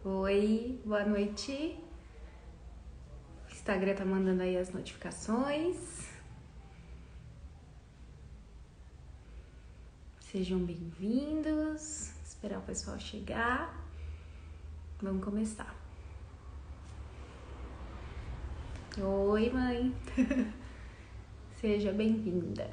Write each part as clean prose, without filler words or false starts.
Oi, boa noite. O Instagram tá mandando aí as notificações. Sejam bem-vindos. Esperar o pessoal chegar. Vamos começar. Oi, mãe. Seja bem-vinda.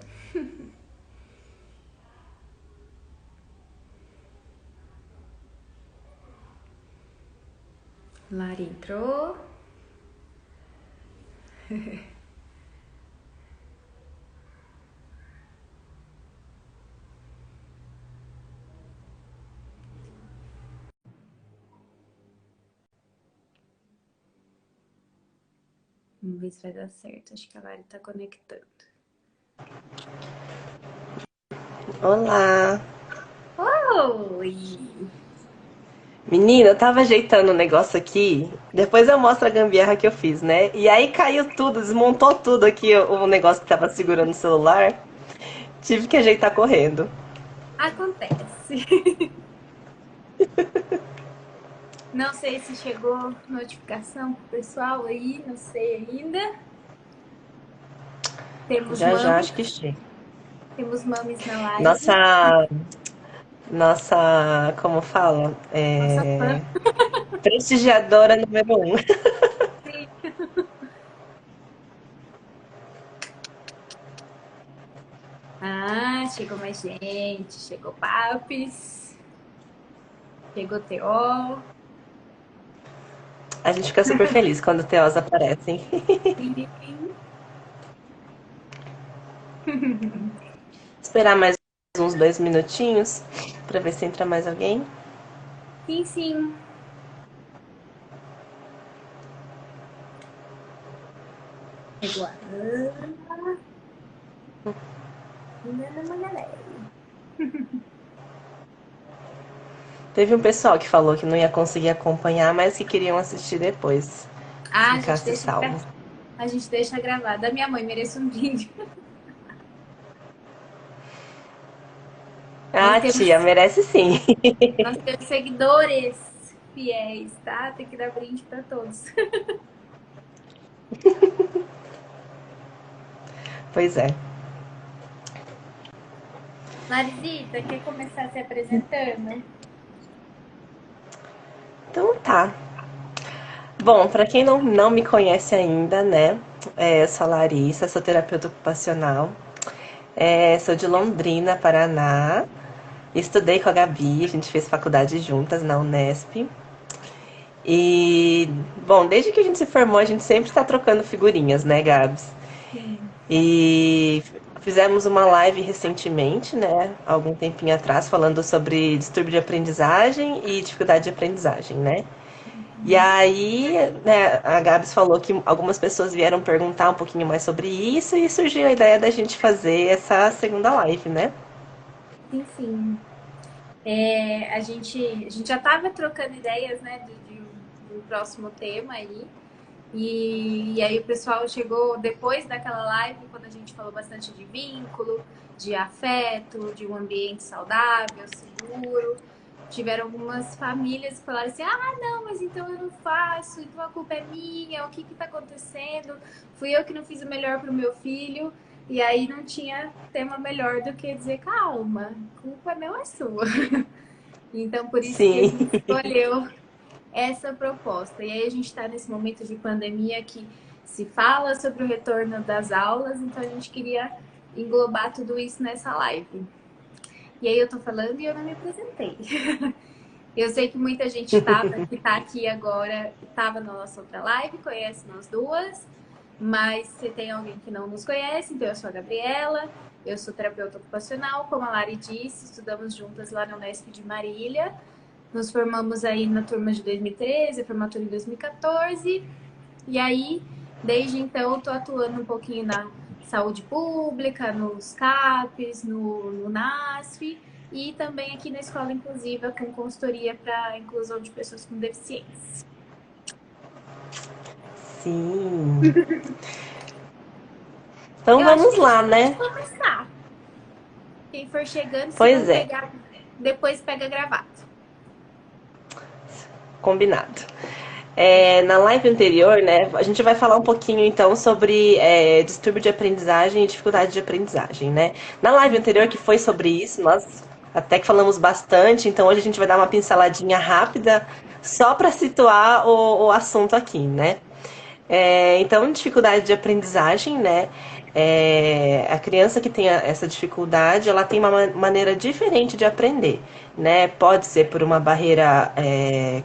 Lari entrou. Vamos ver se vai dar certo. Acho que a Lari tá conectando. Olá! Oi! Menina, eu tava ajeitando o negócio aqui. Depois eu mostro a gambiarra que eu fiz, né? E aí caiu tudo, desmontou tudo aqui o negócio que tava segurando o celular. Tive que ajeitar correndo. Acontece. Não sei se chegou notificação pro pessoal aí, não sei ainda. Temos Já já mames, acho que chega. temos mames na live. Nossa, como fala? Nossa fã. Prestigiadora número um. Ah, chegou mais gente, chegou Papis, chegou Teó. A gente fica super feliz quando TOs aparecem. Sim, Esperar mais uns 2 minutinhos pra ver se entra mais alguém. sim, sim. Chegou a Ana, Ana Magalhães. Teve um pessoal que falou que não ia conseguir acompanhar, mas que queriam assistir depois. Ah, Ficasse salvo. a gente deixa gravado. Da minha mãe, mereço um brinde. Nós Ah, temos, tia, merece sim. nós temos seguidores fiéis, tá? Tem que dar brinde para todos. Pois é. Larizita, quer começar se apresentando? Então tá. Bom, para quem não me conhece ainda, né? Eu sou a Larissa, sou terapeuta ocupacional. Sou de Londrina, Paraná. Estudei com a Gabi, a gente fez faculdade juntas na Unesp. E, bom, desde que a gente se formou, a gente sempre está trocando figurinhas, né, Gabs? Sim. E fizemos uma live recentemente, né, algum tempinho atrás, falando sobre distúrbio de aprendizagem e dificuldade de aprendizagem, né? E aí, né, a Gabs falou que algumas pessoas vieram perguntar um pouquinho mais sobre isso e surgiu a ideia da gente fazer essa segunda live, né? Sim, sim. A gente já estava trocando ideias, né, do próximo tema aí. E aí o pessoal chegou depois daquela live, quando a gente falou bastante de vínculo, de afeto, de um ambiente saudável, seguro. Tiveram algumas famílias que falaram assim: ah, não, mas então eu não faço, então a culpa é minha, o que está acontecendo? Fui eu que não fiz o melhor para o meu filho. E aí não tinha tema melhor do que dizer: calma, culpa não é sua. Então, por isso que a Sim, gente escolheu essa proposta. E aí a gente está nesse momento de pandemia que se fala sobre o retorno das aulas, então a gente queria englobar tudo isso nessa live. E aí eu tô falando e eu não me apresentei. Eu sei que muita gente que tá aqui agora estava na nossa outra live, conhece nós duas, mas se tem alguém que não nos conhece, então eu sou a Gabriela, eu sou terapeuta ocupacional, como a Lari disse, estudamos juntas lá na Unesp de Marília. Nos formamos aí na turma de 2013, formatura em 2014. E aí, desde então, estou atuando um pouquinho na saúde pública, nos CAPs, no NASF e também aqui na Escola Inclusiva com consultoria para a inclusão de pessoas com deficiência. sim. Então Eu acho que vamos a gente lá, pode né? começar. Quem for chegando, se Pois não é. pegar, depois pega gravado. Combinado. Na live anterior, né, a gente vai falar um pouquinho então sobre distúrbio de aprendizagem e dificuldade de aprendizagem, né? Na live anterior, que foi sobre isso, nós até que falamos bastante, então hoje a gente vai dar uma pinceladinha rápida só para situar o assunto aqui, né? Então, dificuldade de aprendizagem, né? A criança que tem essa dificuldade, ela tem uma maneira diferente de aprender, né? Pode ser por uma barreira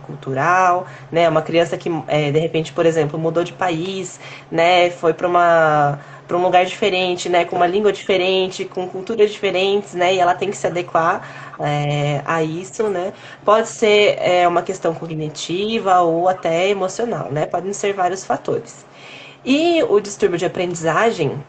cultural, né? Uma criança que, de repente, por exemplo, mudou de país, né? Foi para um lugar diferente, né? Com uma língua diferente, com culturas diferentes, né? E ela tem que se adequar a isso, né? Pode ser uma questão cognitiva ou até emocional, né? Podem ser vários fatores. E o distúrbio de aprendizagem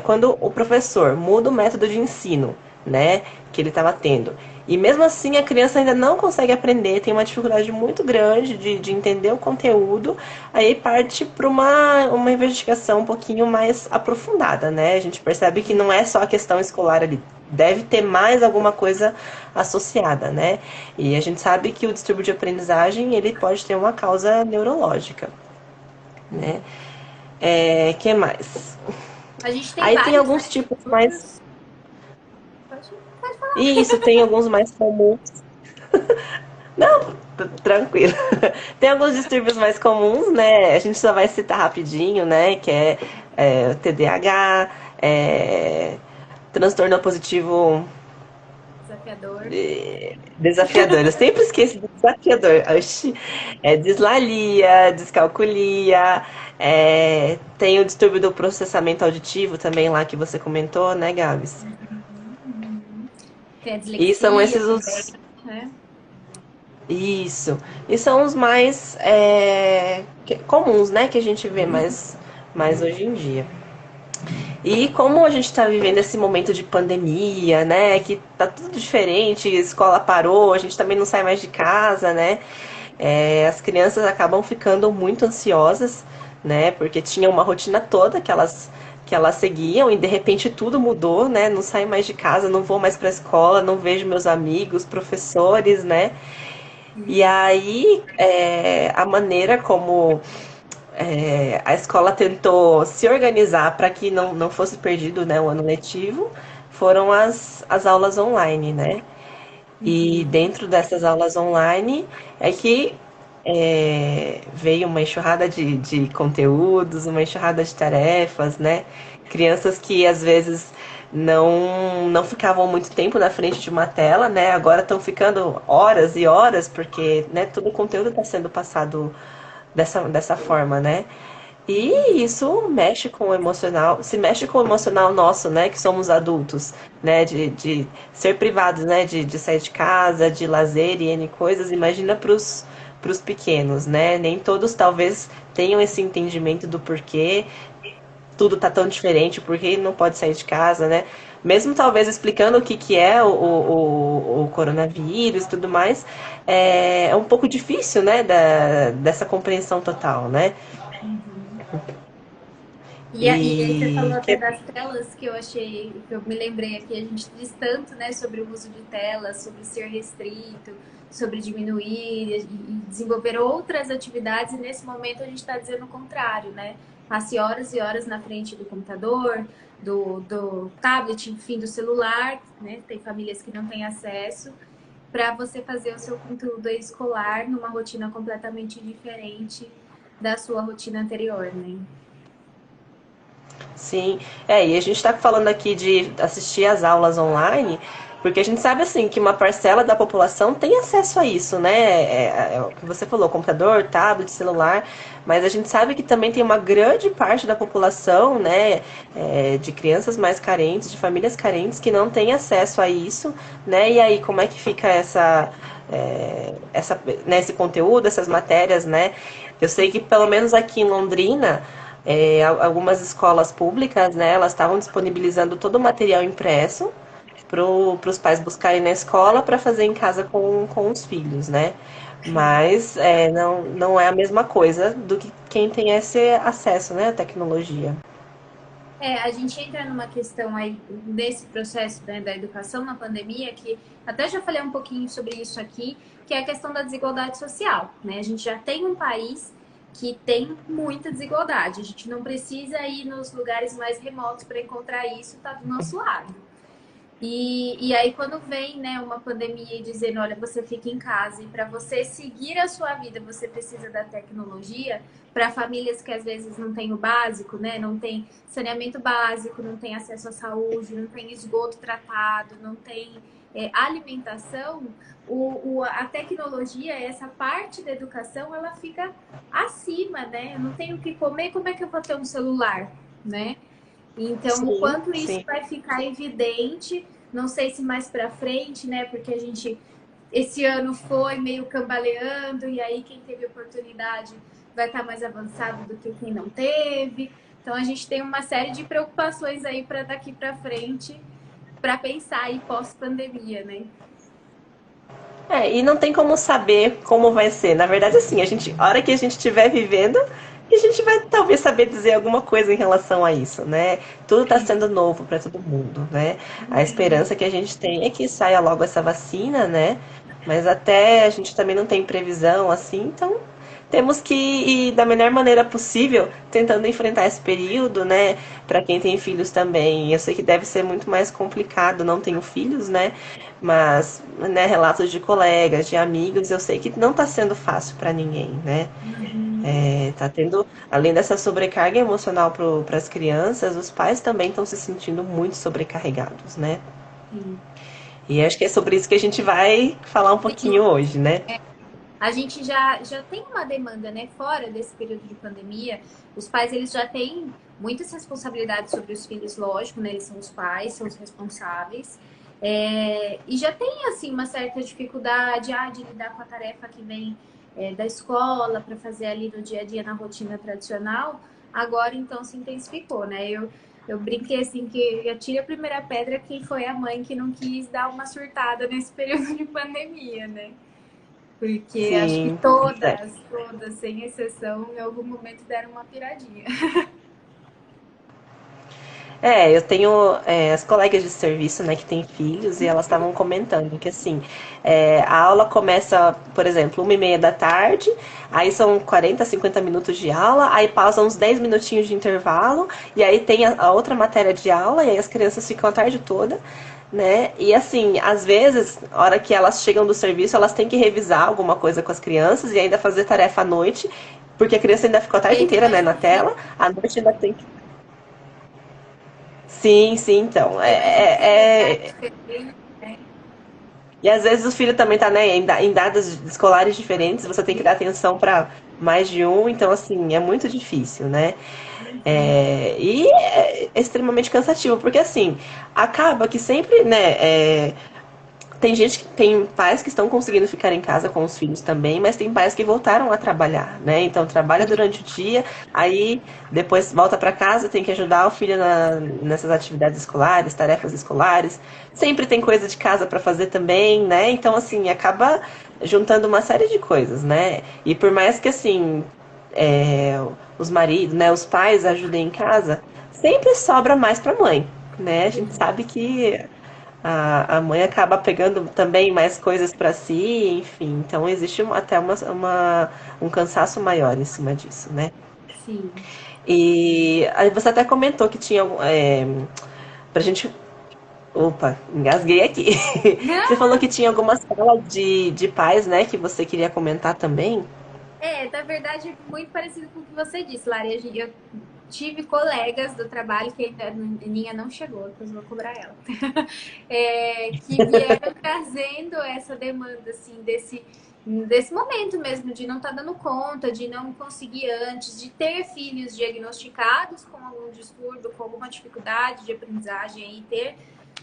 quando o professor muda o método de ensino, né, que ele estava tendo. E mesmo assim a criança ainda não consegue aprender, tem uma dificuldade muito grande de entender o conteúdo, aí parte para uma investigação um pouquinho mais aprofundada, né? A gente percebe que não é só a questão escolar ali, deve ter mais alguma coisa associada, né? E a gente sabe que o distúrbio de aprendizagem ele pode ter uma causa neurológica, né? Que mais? A gente tem Aí tem vários, alguns né, tipos mais. distúrbios. Pode falar. Isso, tem alguns mais comuns. Não, tranquilo. Tem alguns distúrbios mais comuns, né? A gente só vai citar rapidinho, né? Que o TDAH, transtorno positivo Desafiador. desafiador. Eu sempre esqueço do desafiador. Oxi. Dislalia, descalculia. Tem o distúrbio do processamento auditivo também lá que você comentou, né, Gabs? Uhum. Tem a E são dislexia esses também, os. né? Isso. E são os mais comuns, né? Que a gente vê mais hoje em dia. E como a gente está vivendo esse momento de pandemia, né? Que tá tudo diferente, a escola parou, a gente também não sai mais de casa, né? As crianças acabam ficando muito ansiosas, né? Porque tinha uma rotina toda que elas seguiam e de repente tudo mudou, né? Não saio mais de casa, não vou mais para a escola, não vejo meus amigos, professores, né? E aí a maneira como a escola tentou se organizar para que não fosse perdido, né, o ano letivo, foram as aulas online, né? E Uhum. dentro dessas aulas online é que veio uma enxurrada de conteúdos, uma enxurrada de tarefas, né? Crianças que às vezes não ficavam muito tempo na frente de uma tela, né? Agora estão ficando horas e horas, porque né, todo o conteúdo está sendo passado dessa forma, né? E isso mexe com o emocional, se mexe com o emocional nosso, né? Que somos adultos, né? De ser privados, né? De sair de casa, de lazer e N coisas. Imagina pros pequenos, né? Nem todos talvez tenham esse entendimento do porquê tudo tá tão diferente, porque não pode sair de casa, né? Mesmo talvez explicando o que é o coronavírus e tudo mais, é um pouco difícil, né? Dessa compreensão total, né? Uhum. E aí você falou E até das telas que eu achei, que eu me lembrei aqui, a gente diz tanto, né, sobre o uso de telas, sobre ser restrito, sobre diminuir e desenvolver outras atividades, e nesse momento a gente está dizendo o contrário, né? Passe horas e horas na frente do computador, do tablet, enfim, do celular, né? Tem famílias que não têm acesso, para você fazer o seu conteúdo escolar numa rotina completamente diferente da sua rotina anterior, né? sim, e a gente está falando aqui de assistir às aulas online, porque a gente sabe assim que uma parcela da população tem acesso a isso, né? É o que você falou, computador, tablet, celular, mas a gente sabe que também tem uma grande parte da população, né, de crianças mais carentes, de famílias carentes que não tem acesso a isso, né? E aí como é que fica né, esse conteúdo, essas matérias, né? Eu sei que pelo menos aqui em Londrina algumas escolas públicas, né, elas estavam disponibilizando todo o material impresso para os pais buscarem na escola para fazer em casa com os filhos, né? Mas não é a mesma coisa do que quem tem esse acesso, né, à tecnologia. A gente entra numa questão aí desse processo, né, da educação na pandemia, que até já falei um pouquinho sobre isso aqui, que é a questão da desigualdade social, né? A gente já tem um país que tem muita desigualdade. A gente não precisa ir nos lugares mais remotos para encontrar isso, tá do nosso lado. E aí, quando vem, né, uma pandemia e dizendo, olha, você fica em casa e para você seguir a sua vida, você precisa da tecnologia, para famílias que às vezes não têm o básico, né, não tem saneamento básico, não tem acesso à saúde, não tem esgoto tratado, não tem alimentação, a tecnologia, essa parte da educação, ela fica acima, né? Eu não tenho o que comer, como é que eu vou ter um celular, né? Então, o Sim, quanto isso sim. vai ficar evidente, não sei se mais para frente, né? Porque a gente esse ano foi meio cambaleando e aí quem teve oportunidade vai estar mais avançado do que quem não teve. Então, a gente tem uma série de preocupações aí para daqui para frente, para pensar aí pós-pandemia, né? E não tem como saber como vai ser. Na verdade, assim, a hora que a gente estiver vivendo, a gente vai talvez saber dizer alguma coisa em relação a isso, né? Tudo está sendo novo para todo mundo, né? A esperança que a gente tem é que saia logo essa vacina, né? Mas até a gente também não tem previsão assim, então temos que ir da melhor maneira possível, tentando enfrentar esse período, né? Para quem tem filhos também, eu sei que deve ser muito mais complicado, não tenho filhos, né? Mas, né, relatos de colegas, de amigos, eu sei que não está sendo fácil para ninguém, né? Tá tendo, além dessa sobrecarga emocional para as crianças, os pais também estão se sentindo muito sobrecarregados, né? Sim. E acho que é sobre isso que a gente vai falar um pouquinho hoje, né? A gente já tem uma demanda, né? Fora desse período de pandemia, os pais eles já têm muitas responsabilidades sobre os filhos, lógico, né? Eles são os pais, são os responsáveis. E já tem, assim, uma certa dificuldade de lidar com a tarefa que vem da escola para fazer ali no dia a dia, na rotina tradicional. Agora, então, se intensificou, né? Eu brinquei assim que atire a primeira pedra quem foi a mãe que não quis dar uma surtada nesse período de pandemia, né? Porque acho que Sim, todas, sem exceção, em algum momento deram uma piradinha. eu tenho as colegas de serviço, né, que têm filhos, e elas estavam comentando que, assim, a aula começa, por exemplo, 1h30 da tarde, aí são 40, 50 minutos de aula, aí pausa uns 10 minutinhos de intervalo, e aí tem a outra matéria de aula, e aí as crianças ficam a tarde toda, né? E assim, às vezes, na hora que elas chegam do serviço, elas têm que revisar alguma coisa com as crianças e ainda fazer tarefa à noite, porque a criança ainda ficou a tarde Esse inteira, vai né, na ser o tela, à noite ainda tem que. Sim, sim, então. vai ser um lugar diferente, né? E às vezes o filho também tá, né, em dados escolares diferentes, você tem que dar atenção para mais de um, então assim, é muito difícil, né? E é extremamente cansativo, porque assim, acaba que sempre, né, tem gente que tem pais que estão conseguindo ficar em casa com os filhos também, mas tem pais que voltaram a trabalhar, né? Então trabalha durante o dia, aí depois volta para casa, tem que ajudar o filho nessas atividades escolares, tarefas escolares. Sempre tem coisa de casa para fazer também, né? Então assim, acaba juntando uma série de coisas, né? E por mais que assim, os maridos, né, os pais ajudem em casa, sempre sobra mais para mãe, né? A gente sabe que a mãe acaba pegando também mais coisas para si, enfim. Então existe até um cansaço maior em cima disso, né? Sim. E aí você até comentou que tinha pra gente. Opa, engasguei aqui. Você falou que tinha alguma sala de pais, né? Que você queria comentar também. Na verdade, muito parecido com o que você disse, Lari. Eu tive colegas do trabalho que ainda a Aninha não chegou, depois eu vou cobrar ela. Que vieram trazendo essa demanda, assim, desse momento mesmo, de não estar dando conta, de não conseguir antes, de ter filhos diagnosticados com algum distúrbio, com alguma dificuldade de aprendizagem e ter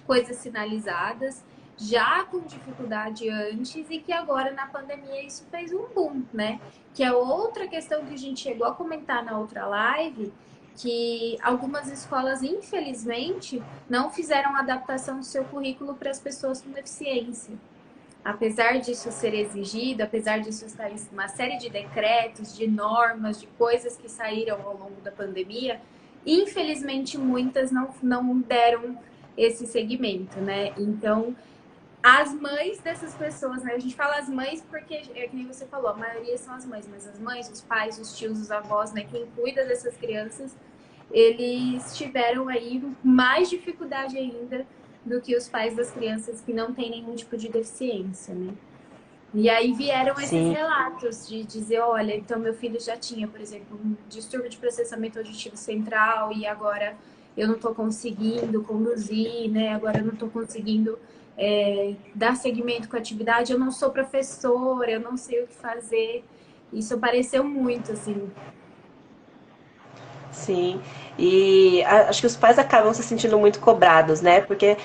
coisas sinalizadas, já com dificuldade antes e que agora na pandemia isso fez um boom, né? Que é outra questão que a gente chegou a comentar na outra live, que algumas escolas, infelizmente, não fizeram adaptação do seu currículo para as pessoas com deficiência. Apesar disso ser exigido, apesar disso estar em uma série de decretos, de normas, de coisas que saíram ao longo da pandemia, infelizmente muitas não deram esse segmento, né? Então, as mães dessas pessoas, né? A gente fala as mães porque, é que nem você falou, a maioria são as mães, mas as mães, os pais, os tios, os avós, né? Quem cuida dessas crianças, eles tiveram aí mais dificuldade ainda do que os pais das crianças que não têm nenhum tipo de deficiência, né? E aí vieram esses Sim, relatos de dizer, olha, então meu filho já tinha, por exemplo, um distúrbio de processamento auditivo central e agora eu não estou conseguindo conduzir, né? Agora eu não estou conseguindo dar seguimento com a atividade, eu não sou professora, eu não sei o que fazer. Isso apareceu muito, assim. sim. E acho que os pais acabam se sentindo muito cobrados, né? Porque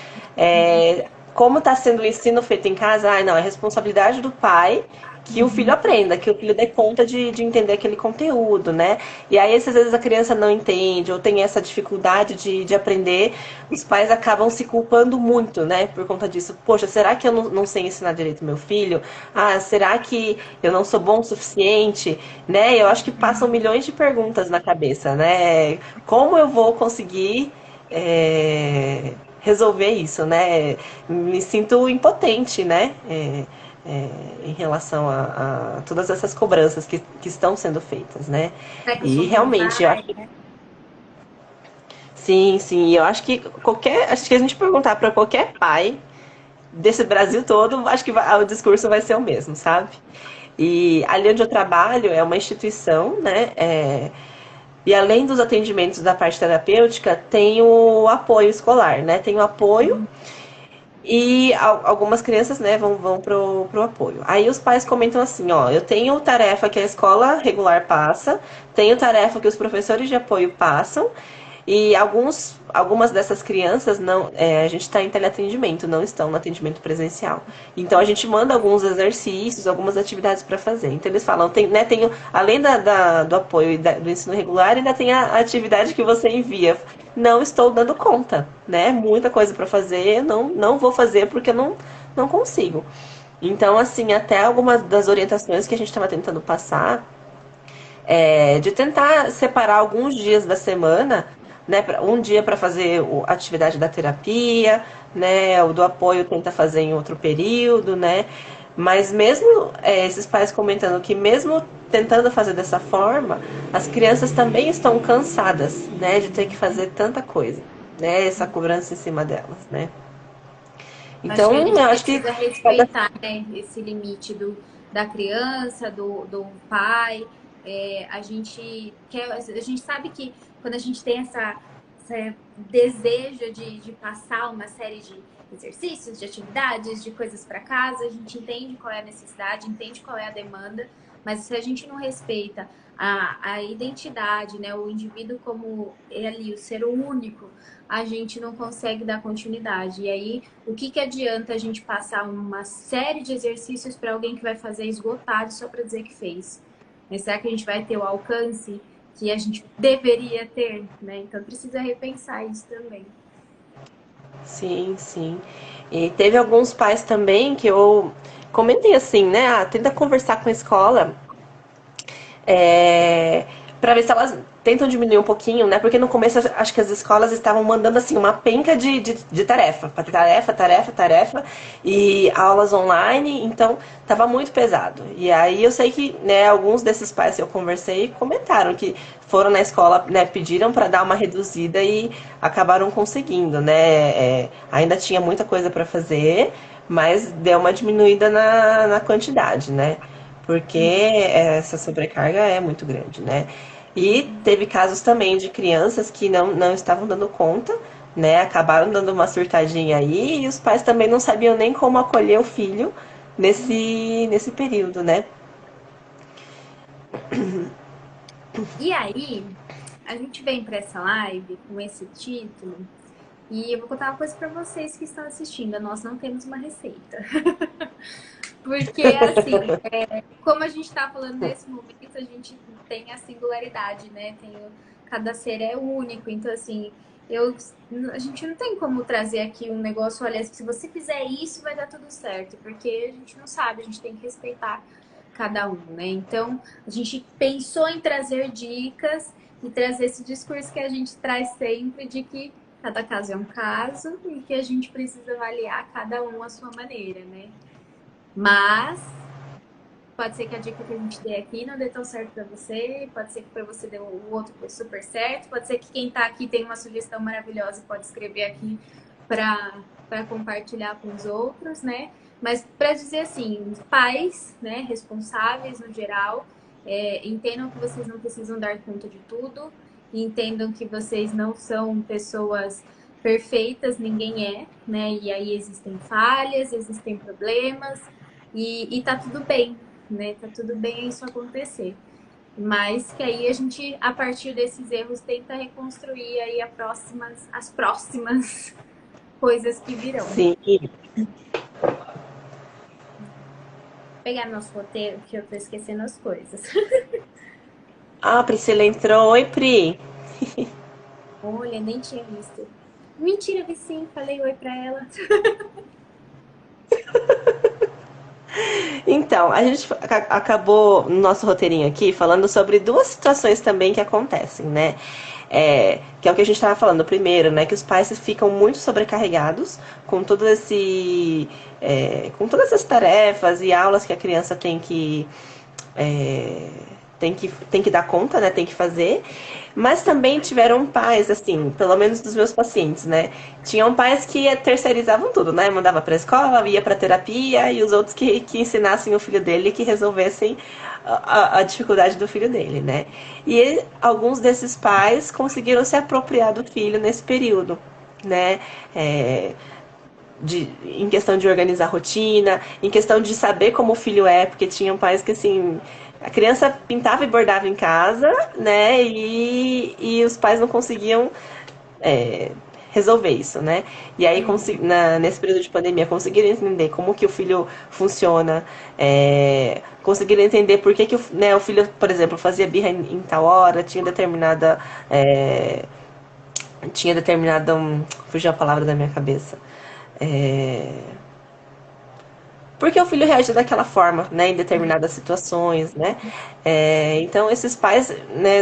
como está sendo o ensino feito em casa, ai, não, é responsabilidade do pai que o filho Uhum. aprenda, que o filho dê conta de entender aquele conteúdo, né? E aí, às vezes, a criança não entende ou tem essa dificuldade de aprender, os pais acabam se culpando muito, né? Por conta disso. Poxa, será que eu não sei ensinar direito meu filho? Ah, será que eu não sou bom o suficiente? Né? Eu acho que passam milhões de perguntas na cabeça, né? Como eu vou conseguir resolver isso, né? Me sinto impotente, né? Em relação a todas essas cobranças que estão sendo feitas, né? Será que eu E sou bom realmente, eu pai? acho que sim, sim, eu acho que acho que a gente perguntar para qualquer pai desse Brasil todo, acho que o discurso vai ser o mesmo, sabe? E ali onde eu trabalho é uma instituição, né? E além dos atendimentos da parte terapêutica, tem o apoio escolar, né? Tem o apoio e algumas crianças, né, vão pro apoio. Aí os pais comentam assim, ó, eu tenho tarefa que a escola regular passa, tenho tarefa que os professores de apoio passam, e algumas dessas crianças não, a gente está em teleatendimento, não estão no atendimento presencial. Então a gente manda alguns exercícios, algumas atividades para fazer. Então eles falam, tem, além do apoio e do ensino regular, ainda tem a atividade que você envia. Não estou dando conta, né? Muita coisa para fazer, não vou fazer porque eu não consigo. Então, assim, até algumas das orientações que a gente estava tentando passar de tentar separar alguns dias da semana, né, um dia para fazer a atividade da terapia, né, o do apoio tenta fazer em outro período, né, mas mesmo esses pais comentando que mesmo tentando fazer dessa forma, as crianças também estão cansadas, né, de ter que fazer tanta coisa, né, essa cobrança em cima delas, né. Acho que a Então, eu gente acho que precisa respeitar, né, esse limite da criança, do pai. A gente sabe que quando a gente tem essa desejo de passar uma série de exercícios, de atividades, de coisas para casa, a gente entende qual é a necessidade, entende qual é a demanda, mas se a gente não respeita a identidade, né, o indivíduo como ele, o ser único, a gente não consegue dar continuidade. E aí, o que adianta a gente passar uma série de exercícios para alguém que vai fazer esgotado só para dizer que fez? Mas será que a gente vai ter o alcance que a gente deveria ter, né? Então precisa repensar isso também. sim, sim. E teve alguns pais também que eu comentei assim, né? Ah, tenta conversar com a escola para ver se elas tentam diminuir um pouquinho, né? Porque no começo acho que as escolas estavam mandando assim uma penca de tarefa, tarefa, tarefa, tarefa e aulas online, então tava muito pesado. E aí eu sei que, né, alguns desses pais que eu conversei comentaram que foram na escola, né, pediram para dar uma reduzida e acabaram conseguindo, né? Ainda tinha muita coisa para fazer, mas deu uma diminuída na quantidade, né? Porque essa sobrecarga é muito grande, né? E teve casos também de crianças que não estavam dando conta, né? Acabaram dando uma surtadinha aí e os pais também não sabiam nem como acolher o filho nesse período, né? E aí, a gente vem para essa live com esse título e eu vou contar uma coisa para vocês que estão assistindo. Nós não temos uma receita. Porque, assim, como a gente está falando nesse momento, a gente tem a singularidade, né? Cada ser é único. Então, assim, a gente não tem como trazer aqui um negócio, olha, se você fizer isso, vai dar tudo certo. Porque a gente não sabe, a gente tem que respeitar cada um, né? Então, a gente pensou em trazer dicas e trazer esse discurso que a gente traz sempre de que cada caso é um caso e que a gente precisa avaliar cada um à sua maneira, né? Mas pode ser que a dica que a gente dê aqui não dê tão certo para você, pode ser que para você dê o outro foi super certo, pode ser que quem está aqui tem uma sugestão maravilhosa e pode escrever aqui para compartilhar com os outros, né? Mas para dizer assim, pais, né, responsáveis no geral, entendam que vocês não precisam dar conta de tudo, entendam que vocês não são pessoas perfeitas, ninguém é, né? E aí existem falhas, existem problemas e tá tudo bem, né? Tá tudo bem isso acontecer. Mas que aí a gente, a partir desses erros, tenta reconstruir aí as próximas coisas que virão. Sim. Vou pegar nosso roteiro, que eu tô esquecendo as coisas. Ah, a Priscila entrou. Oi, Pri. Olha, nem tinha visto. Mentira, vi sim, falei oi pra ela. Então, a gente acabou no nosso roteirinho aqui falando sobre duas situações também que acontecem, né? Que é o que a gente estava falando primeiro, né? Que os pais ficam muito sobrecarregados com com todas essas tarefas e aulas que a criança é, tem que dar conta, né? Tem que fazer. Mas também tiveram pais, assim, pelo menos dos meus pacientes, né? Tinham pais que terceirizavam tudo, né? Mandava pra escola, ia pra terapia, e os outros que ensinassem o filho dele, que resolvessem a dificuldade do filho dele, né? E alguns desses pais conseguiram se apropriar do filho nesse período, né? Em questão de organizar a rotina, em questão de saber como o filho é, porque tinham pais que assim, a criança pintava e bordava em casa, né? E os pais não conseguiam resolver isso, né? E aí, nesse período de pandemia, conseguiram entender como que o filho funciona, conseguiram entender por que, o filho, por exemplo, fazia birra em tal hora, tinha determinada, fugiu a palavra da minha cabeça. Porque o filho reage daquela forma, né, em determinadas situações, né? Então esses pais, né,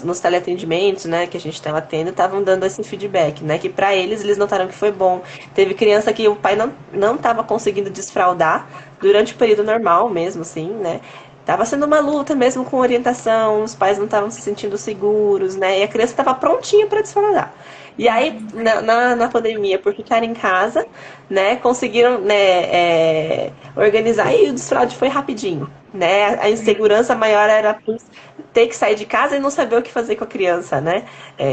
nos teleatendimentos, né, que a gente estava tendo, estavam dando esse feedback, né, que para eles notaram que foi bom. Teve criança que o pai não estava conseguindo desfraldar durante o período normal mesmo, assim, né? Tava sendo uma luta mesmo com orientação, os pais não estavam se sentindo seguros, né? E a criança estava prontinha para desfraldar. E aí, na pandemia, por ficar em casa, né, conseguiram, né, organizar e o desfraude foi rapidinho, né? A insegurança maior era por ter que sair de casa e não saber o que fazer com a criança, né?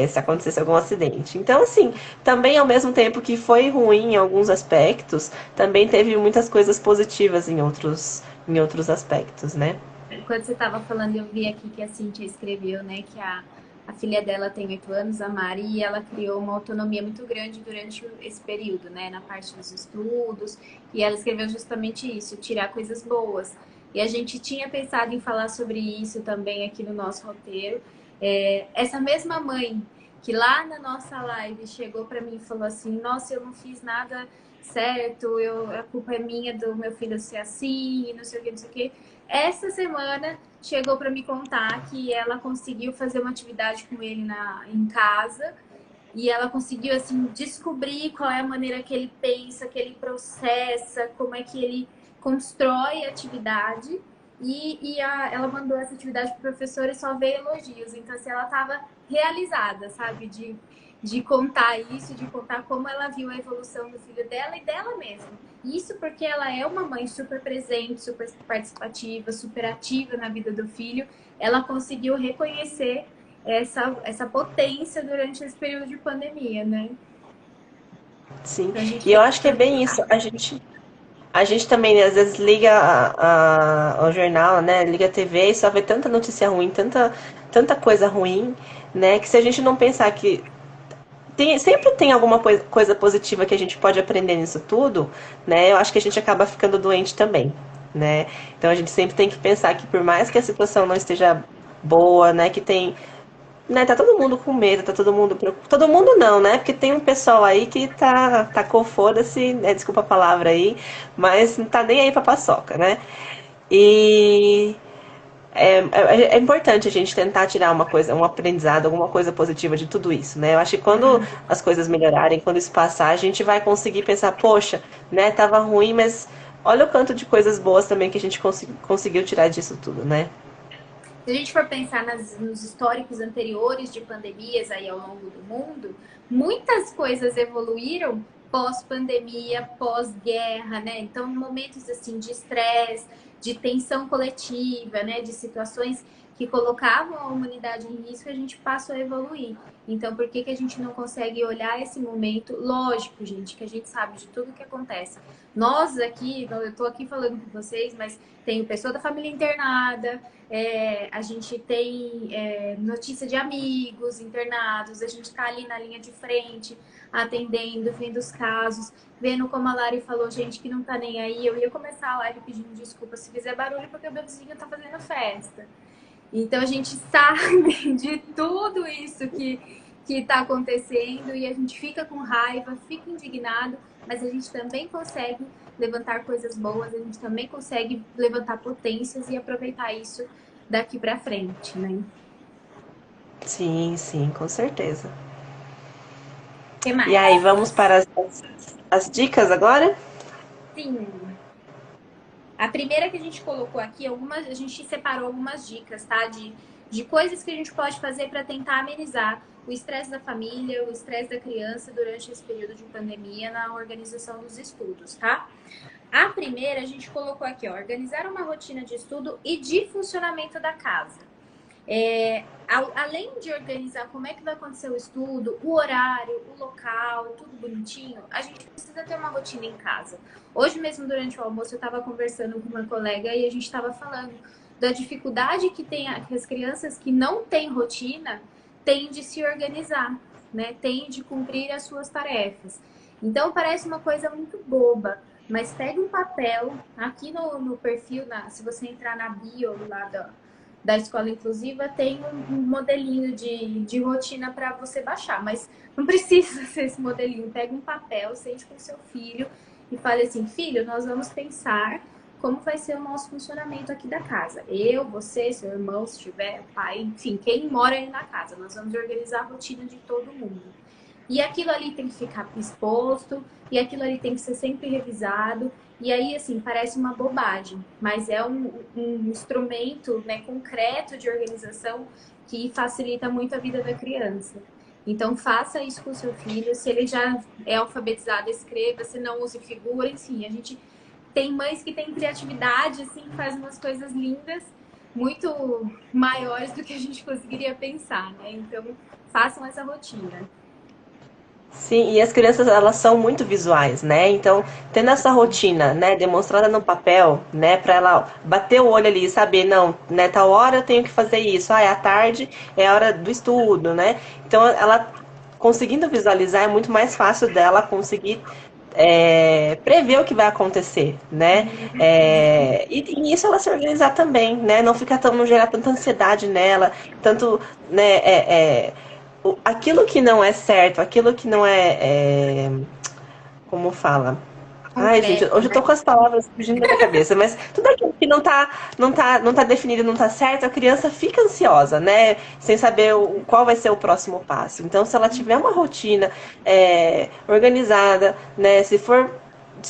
Se acontecesse algum acidente. Então, assim, também ao mesmo tempo que foi ruim em alguns aspectos, também teve muitas coisas positivas em outros aspectos, né? Quando você estava falando, eu vi aqui que a Cintia escreveu, né, que a filha dela tem 8 anos, a Mari, e ela criou uma autonomia muito grande durante esse período, né, na parte dos estudos, e ela escreveu justamente isso, tirar coisas boas. E a gente tinha pensado em falar sobre isso também aqui no nosso roteiro. Essa mesma mãe que lá na nossa live chegou para mim e falou assim, nossa, eu não fiz nada certo, a culpa é minha do meu filho ser assim, e não sei o que, não sei o que. Essa semana chegou para me contar que ela conseguiu fazer uma atividade com ele em casa e ela conseguiu assim descobrir qual é a maneira que ele pensa, que ele processa, como é que ele constrói a atividade ela mandou essa atividade para o professor e só veio elogios. Então, assim, ela estava realizada, sabe? De contar isso, de contar como ela viu a evolução do filho dela e dela mesma. Isso porque ela é uma mãe super presente, super participativa, super ativa na vida do filho. Ela conseguiu reconhecer essa potência durante esse período de pandemia, né? Sim, Então, a gente e eu tem acho que é bem isso. A gente também, né, às vezes, liga ao jornal, né? Liga a TV e só vê tanta notícia ruim, tanta coisa ruim, né? Que se a gente não pensar que sempre tem alguma coisa positiva que a gente pode aprender nisso tudo, né? Eu acho que a gente acaba ficando doente também, né? Então a gente sempre tem que pensar que por mais que a situação não esteja boa, né? Que tem, né, tá todo mundo com medo, tá todo mundo preocupado. Todo mundo não, né? Porque tem um pessoal aí que tacou foda-se, né? Desculpa a palavra aí, mas não tá nem aí pra paçoca, né? E é importante a gente tentar tirar uma coisa, um aprendizado, alguma coisa positiva de tudo isso, né? Eu acho que quando as coisas melhorarem, quando isso passar, a gente vai conseguir pensar, poxa, né, tava ruim, mas olha o quanto de coisas boas também que a gente conseguiu tirar disso tudo, né? Se a gente for pensar nos históricos anteriores de pandemias aí ao longo do mundo, muitas coisas evoluíram pós-pandemia, pós-guerra, né? Então, momentos assim de estresse, de tensão coletiva, né? De situações que colocavam a humanidade em risco, a gente passou a evoluir. Então, por que que a gente não consegue olhar esse momento? Lógico, gente, que a gente sabe de tudo que acontece. Nós aqui, eu estou aqui falando com vocês, mas tem pessoa da família internada, a gente tem notícia de amigos internados, a gente está ali na linha de frente, atendendo, vendo os casos, vendo como a Lari falou, gente que não tá nem aí. Eu ia começar a live pedindo desculpa se fizer barulho, porque o meu vizinho tá fazendo festa. Então a gente sabe de tudo isso que está acontecendo e a gente fica com raiva, fica indignado, mas a gente também consegue levantar coisas boas, a gente também consegue levantar potências e aproveitar isso daqui para frente, né? Sim, sim, com certeza. O que E mais? aí, vamos para as dicas agora? Sim. A primeira que a gente colocou aqui, a gente separou algumas dicas, tá? De coisas que a gente pode fazer para tentar amenizar o estresse da família, o estresse da criança durante esse período de pandemia na organização dos estudos, tá? A primeira a gente colocou aqui, ó, organizar uma rotina de estudo e de funcionamento da casa. Além de organizar como é que vai acontecer o estudo, o horário, o local, tudo bonitinho, a gente precisa ter uma rotina em casa. Hoje mesmo, durante o almoço, eu estava conversando com uma colega e a gente estava falando da dificuldade que tem que as crianças que não têm rotina têm de se organizar, né? Têm de cumprir as suas tarefas. Então, parece uma coisa muito boba, mas pegue um papel aqui no perfil, se você entrar na bio lá da escola inclusiva, tem um modelinho de rotina para você baixar, mas não precisa ser esse modelinho. Pega um papel, sente com seu filho e fale assim, filho, nós vamos pensar como vai ser o nosso funcionamento aqui da casa. Eu, você, seu irmão, se tiver, pai, enfim, quem mora aí na casa. Nós vamos organizar a rotina de todo mundo. E aquilo ali tem que ficar exposto, e aquilo ali tem que ser sempre revisado. E aí, assim, parece uma bobagem, mas é um instrumento, né, concreto de organização que facilita muito a vida da criança. Então, faça isso com o seu filho. Se ele já é alfabetizado, escreva. Se não, use figura. Enfim, a gente tem mães que têm criatividade, assim, que fazem umas coisas lindas, muito maiores do que a gente conseguiria pensar, né? Então, façam essa rotina. Sim, e as crianças, elas são muito visuais, né? Então, tendo essa rotina, né, demonstrada no papel, né, para ela bater o olho ali e saber, não, né, tal hora eu tenho que fazer isso, ah, é à tarde, é a hora do estudo, né? Então, ela conseguindo visualizar, é muito mais fácil dela conseguir prever o que vai acontecer, né? E nisso ela se organizar também, né? Não ficar tão, não gerar tanta ansiedade nela, tanto, né? Aquilo que não é certo, aquilo que não como fala? Ai, gente, Concreto, hoje eu tô né? com as palavras fugindo da minha cabeça, mas tudo aquilo que não tá definido, não tá certo, a criança fica ansiosa, né? Sem saber qual vai ser o próximo passo. Então, se ela tiver uma rotina organizada, né? Se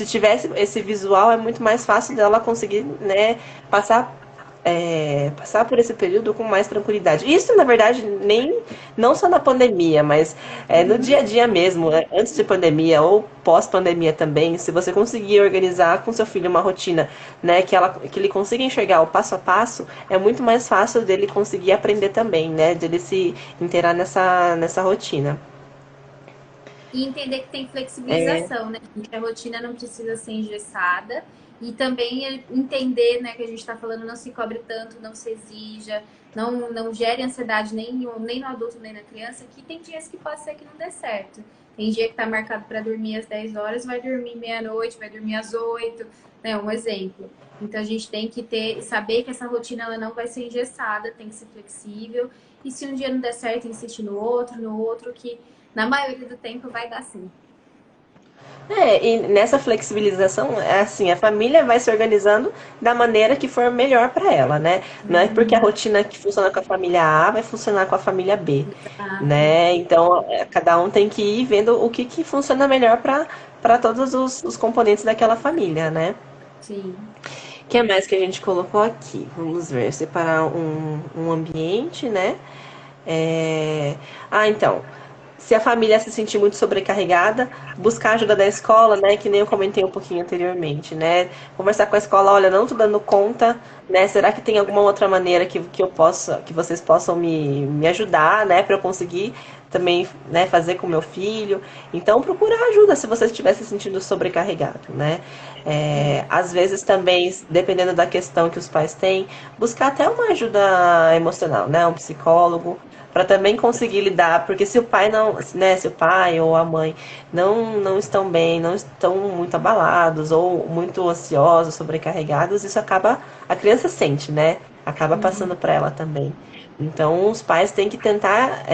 tivesse esse visual, é muito mais fácil dela conseguir, né, passar por esse período com mais tranquilidade. Isso, na verdade, nem não só na pandemia, mas no dia a dia mesmo, né? Antes de pandemia ou pós-pandemia também, se você conseguir organizar com seu filho uma rotina, né, que ele consiga enxergar o passo a passo, é muito mais fácil dele conseguir aprender também, né, dele se inteirar nessa rotina. E entender que tem flexibilização, né? Que a rotina não precisa ser engessada. E também entender, né, que a gente está falando, não se cobre tanto, não se exija, não gere ansiedade nem no adulto, nem na criança, que tem dias que pode ser que não dê certo. Tem dia que está marcado para dormir às 10 horas, vai dormir meia-noite, vai dormir às 8, né? Um exemplo. Então a gente tem que saber que essa rotina ela não vai ser engessada, tem que ser flexível. E se um dia não der certo, insiste no outro, que na maioria do tempo vai dar sim. E nessa flexibilização, é assim, a família vai se organizando da maneira que for melhor para ela, né? Não é porque a rotina que funciona com a família A vai funcionar com a família B, Exato. né? Então, cada um tem que ir vendo o que funciona melhor para todos os componentes daquela família, né? Sim. O que mais que a gente colocou aqui? Vamos ver, separar um ambiente, né? É... então, se a família se sentir muito sobrecarregada, buscar ajuda da escola, né? Que nem eu comentei um pouquinho anteriormente, né? Conversar com a escola, olha, não tô dando conta, né? Será que tem alguma outra maneira que eu possa, que vocês possam me ajudar, né? Para eu conseguir também, né, fazer com meu filho. Então, procurar ajuda se você estiver se sentindo sobrecarregado, né? Às vezes também, dependendo da questão que os pais têm, buscar até uma ajuda emocional, né? Um psicólogo, para também conseguir lidar, porque se o pai não, né, se o pai ou a mãe não estão bem, não estão muito abalados ou muito ansiosos, sobrecarregados, isso acaba, a criança sente, né? Acaba Uhum. passando para ela também. Então, os pais têm que tentar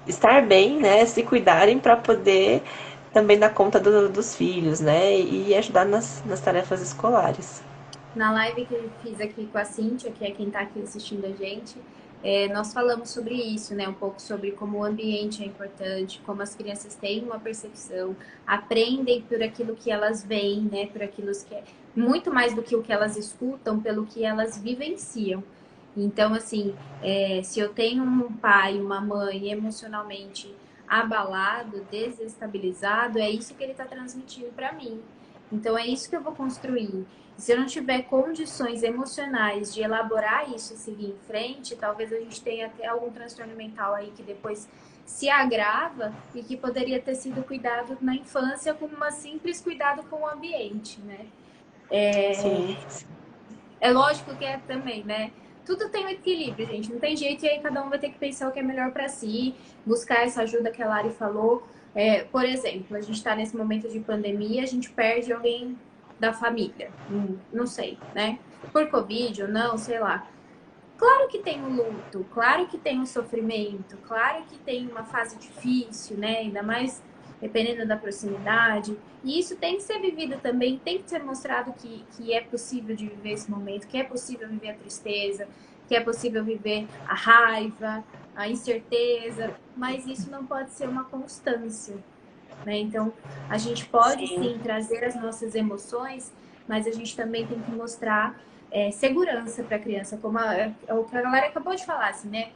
estar bem, né? Se cuidarem para poder também dar conta dos filhos, né? E ajudar nas tarefas escolares. Na live que eu fiz aqui com a Cíntia, que é quem está aqui assistindo a gente, nós falamos sobre isso, né? Um pouco sobre como o ambiente é importante, como as crianças têm uma percepção, aprendem por aquilo que elas veem, né? Por aquilo que é muito mais do que o que elas escutam, pelo que elas vivenciam. Então, assim, se eu tenho um pai, uma mãe emocionalmente abalado, desestabilizado, é isso que ele está transmitindo para mim. Então, é isso que eu vou construir. Se eu não tiver condições emocionais de elaborar isso e seguir em frente, talvez a gente tenha até algum transtorno mental aí que depois se agrava e que poderia ter sido cuidado na infância como uma simples cuidado com o ambiente, né? Sim, É lógico que é também, né? Tudo tem um equilíbrio, gente. Não tem jeito e aí cada um vai ter que pensar o que é melhor para si, buscar essa ajuda que a Lari falou. Por exemplo, a gente está nesse momento de pandemia, a gente perde alguém da família, não sei, né? Por Covid ou não, sei lá. Claro que tem o luto, claro que tem o sofrimento, claro que tem uma fase difícil, né? Ainda mais dependendo da proximidade. E isso tem que ser vivido também, tem que ser mostrado que é possível de viver esse momento, que é possível viver a tristeza, que é possível viver a raiva, a incerteza, mas isso não pode ser uma constância, né? Então, a gente pode sim. sim trazer as nossas emoções, mas a gente também tem que mostrar segurança para a criança, como o que a galera acabou de falar, assim, né?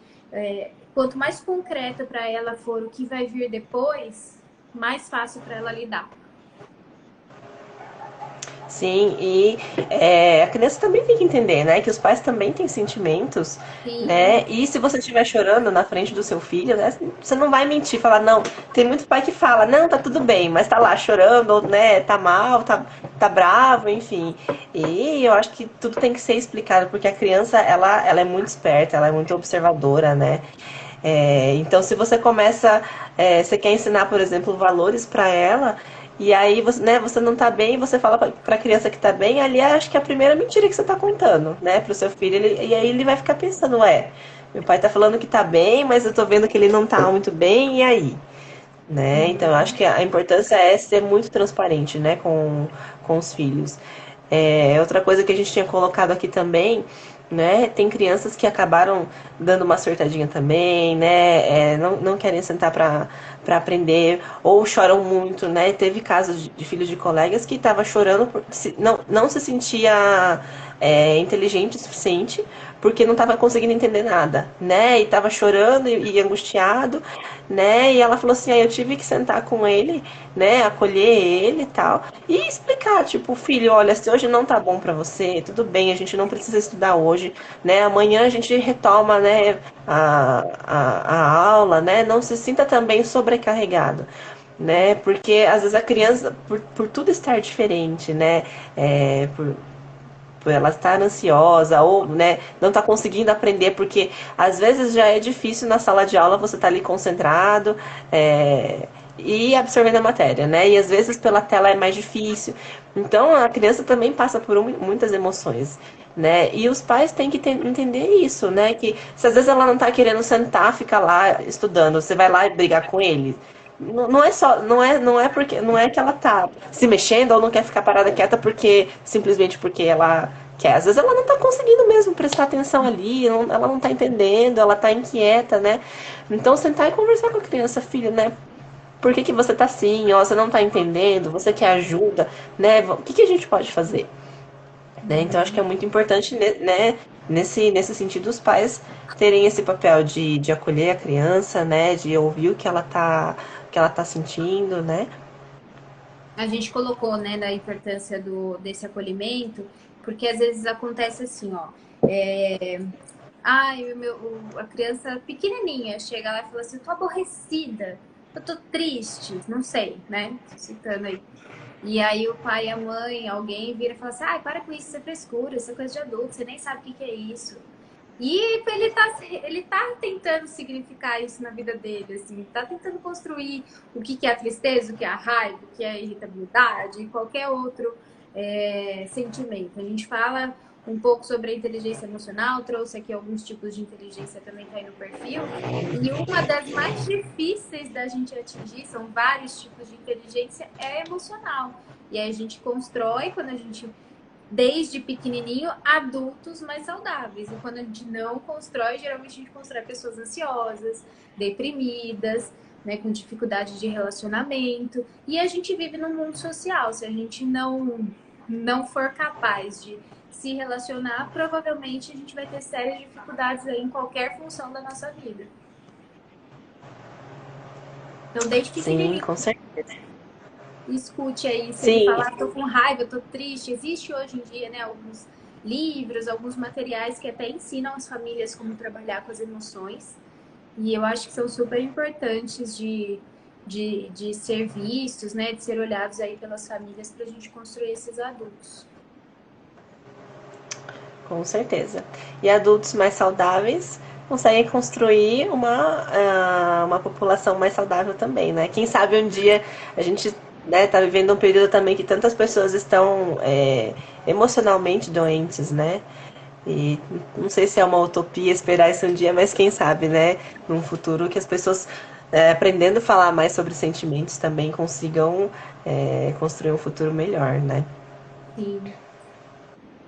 Quanto mais concreto para ela for o que vai vir depois, mais fácil para ela lidar. Sim, e a criança também tem que entender, né, que os pais também têm sentimentos, Sim, né, e se você estiver chorando na frente do seu filho, né, você não vai mentir, falar, não, tem muito pai que fala, não, tá tudo bem, mas tá lá chorando, ou, né, tá mal, tá bravo, enfim, e eu acho que tudo tem que ser explicado, porque a criança, ela é muito esperta, ela é muito observadora, né, então, se você começa, você quer ensinar, por exemplo, valores para ela, e aí você, né, você não tá bem, você fala para a criança que tá bem, ali acho que é a primeira mentira que você tá contando, né, pro seu filho, e aí ele vai ficar pensando, meu pai tá falando que tá bem, mas eu tô vendo que ele não tá muito bem, e aí? Né? Então, eu acho que a importância é ser muito transparente, né, com os filhos. Outra coisa que a gente tinha colocado aqui também, né, tem crianças que acabaram dando uma surtadinha também, né, não querem sentar para aprender ou choram muito, né. Teve casos de filhos de colegas que estava chorando, não se sentia inteligente o suficiente porque não estava conseguindo entender nada, né, e estava chorando e angustiado, né, e ela falou assim, eu tive que sentar com ele, né, acolher ele e tal, e explicar, tipo, filho, olha, se hoje não tá bom pra você, tudo bem, a gente não precisa estudar hoje, né, amanhã a gente retoma, né, a aula, né, não se sinta também sobrecarregado, né, porque às vezes a criança, por tudo estar diferente, né, por ela estar ansiosa ou, né, não tá conseguindo aprender, porque às vezes já é difícil na sala de aula você tá ali concentrado e absorvendo a matéria, né? E às vezes pela tela é mais difícil. Então a criança também passa por muitas emoções. Né? E os pais têm que entender isso, né? Que se às vezes ela não tá querendo sentar, ficar lá estudando, você vai lá e brigar com ele, não é só, não é que ela tá se mexendo ou não quer ficar parada quieta porque simplesmente porque ela quer. Às vezes ela não tá conseguindo mesmo prestar atenção ali, ela não tá entendendo, ela tá inquieta, né? Então sentar e conversar com a criança, filho, né? Por que você tá assim? Ó, você não tá entendendo? Você quer ajuda, né? O que a gente pode fazer? Né? Então acho que é muito importante, né, nesse sentido, os pais terem esse papel de acolher a criança, né, de ouvir o que ela tá sentindo, né? A gente colocou, né, da importância desse acolhimento, porque às vezes acontece assim, ó. Ai, a criança pequenininha chega lá e fala assim: eu tô aborrecida, eu tô triste, não sei, né? Citando aí. E aí o pai, a mãe, alguém vira e fala assim: ai, para com isso, isso é frescura, isso é coisa de adulto, você nem sabe o que é isso. E ele tá tentando significar isso na vida dele, assim, tá tentando construir o que é a tristeza, o que é a raiva, o que é a irritabilidade e qualquer outro sentimento. A gente fala um pouco sobre a inteligência emocional, trouxe aqui alguns tipos de inteligência também tá aí no perfil. E uma das mais difíceis da gente atingir, são vários tipos de inteligência, é emocional. E aí a gente constrói, quando a gente desde pequenininho, adultos mais saudáveis. E quando a gente não constrói, geralmente a gente constrói pessoas ansiosas, deprimidas, né, com dificuldade de relacionamento. E a gente vive num mundo social. Se a gente não for capaz de se relacionar, provavelmente a gente vai ter sérias dificuldades aí em qualquer função da nossa vida. Então, desde Sim, pequenininho, com certeza. escute aí, se ele Sim, falar, tô com raiva, tô triste. Existe hoje em dia, né, alguns livros, alguns materiais que até ensinam as famílias como trabalhar com as emoções. E eu acho que são super importantes de ser vistos, né, de ser olhados aí pelas famílias para a gente construir esses adultos. com certeza. E adultos mais saudáveis conseguem construir uma população mais saudável também, né? Quem sabe um dia a gente, né, tá vivendo um período também que tantas pessoas estão emocionalmente doentes, né? E não sei se é uma utopia esperar isso um dia, mas quem sabe, né? Num futuro que as pessoas, aprendendo a falar mais sobre sentimentos, também consigam construir um futuro melhor, né? Sim.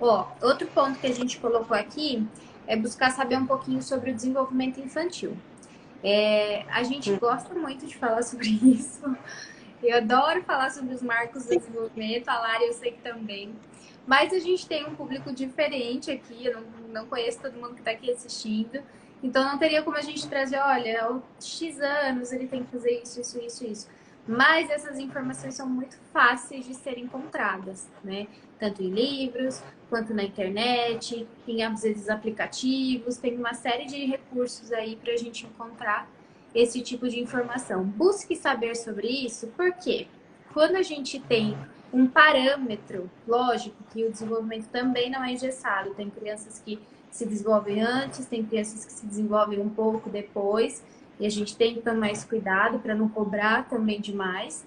Ó, outro ponto que a gente colocou aqui é buscar saber um pouquinho sobre o desenvolvimento infantil. A gente gosta muito de falar sobre isso. Eu adoro falar sobre os marcos do desenvolvimento, a Lara eu sei que também. Mas a gente tem um público diferente aqui, eu não conheço todo mundo que está aqui assistindo. Então não teria como a gente trazer, olha, aos X anos ele tem que fazer isso, isso, isso, isso. Mas essas informações são muito fáceis de serem encontradas, né? Tanto em livros, quanto na internet, em às vezes aplicativos, tem uma série de recursos aí para a gente encontrar esse tipo de informação. Busque saber sobre isso, porque quando a gente tem um parâmetro, lógico que o desenvolvimento também não é engessado. Tem crianças que se desenvolvem antes, tem crianças que se desenvolvem um pouco depois, e a gente tem que tomar esse cuidado para não cobrar também demais.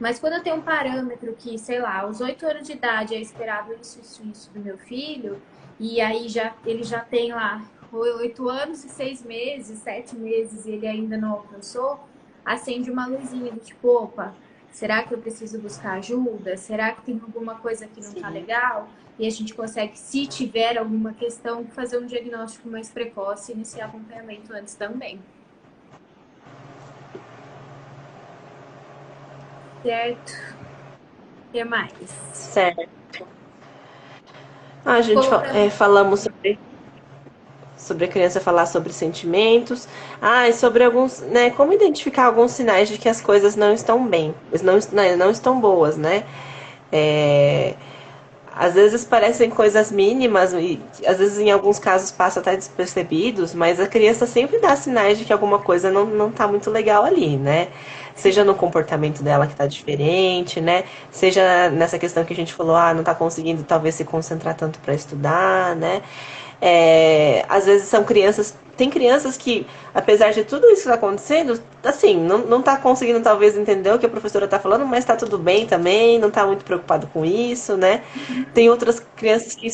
Mas quando eu tenho um parâmetro que, sei lá, aos 8 anos de idade é esperado isso, isso, isso do meu filho, e aí ele já tem lá 8 anos e 6 meses, 7 meses, e ele ainda não alcançou, acende uma luzinha do tipo, opa, será que eu preciso buscar ajuda? Será que tem alguma coisa que não tá Sim. legal? E a gente consegue, se tiver alguma questão, fazer um diagnóstico mais precoce e iniciar acompanhamento antes também. Certo? O que mais? Certo. A gente Colocando. falamos sobre a criança falar sobre sentimentos, e sobre alguns, né, como identificar alguns sinais de que as coisas não estão bem, não estão boas, né? É, às vezes parecem coisas mínimas e às vezes em alguns casos passa até despercebidos, mas a criança sempre dá sinais de que alguma coisa não tá muito legal ali, né? Seja no comportamento dela que tá diferente, né? Seja nessa questão que a gente falou, não tá conseguindo talvez se concentrar tanto para estudar, né? Às vezes são crianças. Tem crianças que, apesar de tudo isso que está acontecendo, assim, não tá conseguindo talvez entender o que a professora está falando, mas está tudo bem também, não está muito preocupado com isso, né? Tem outras crianças que,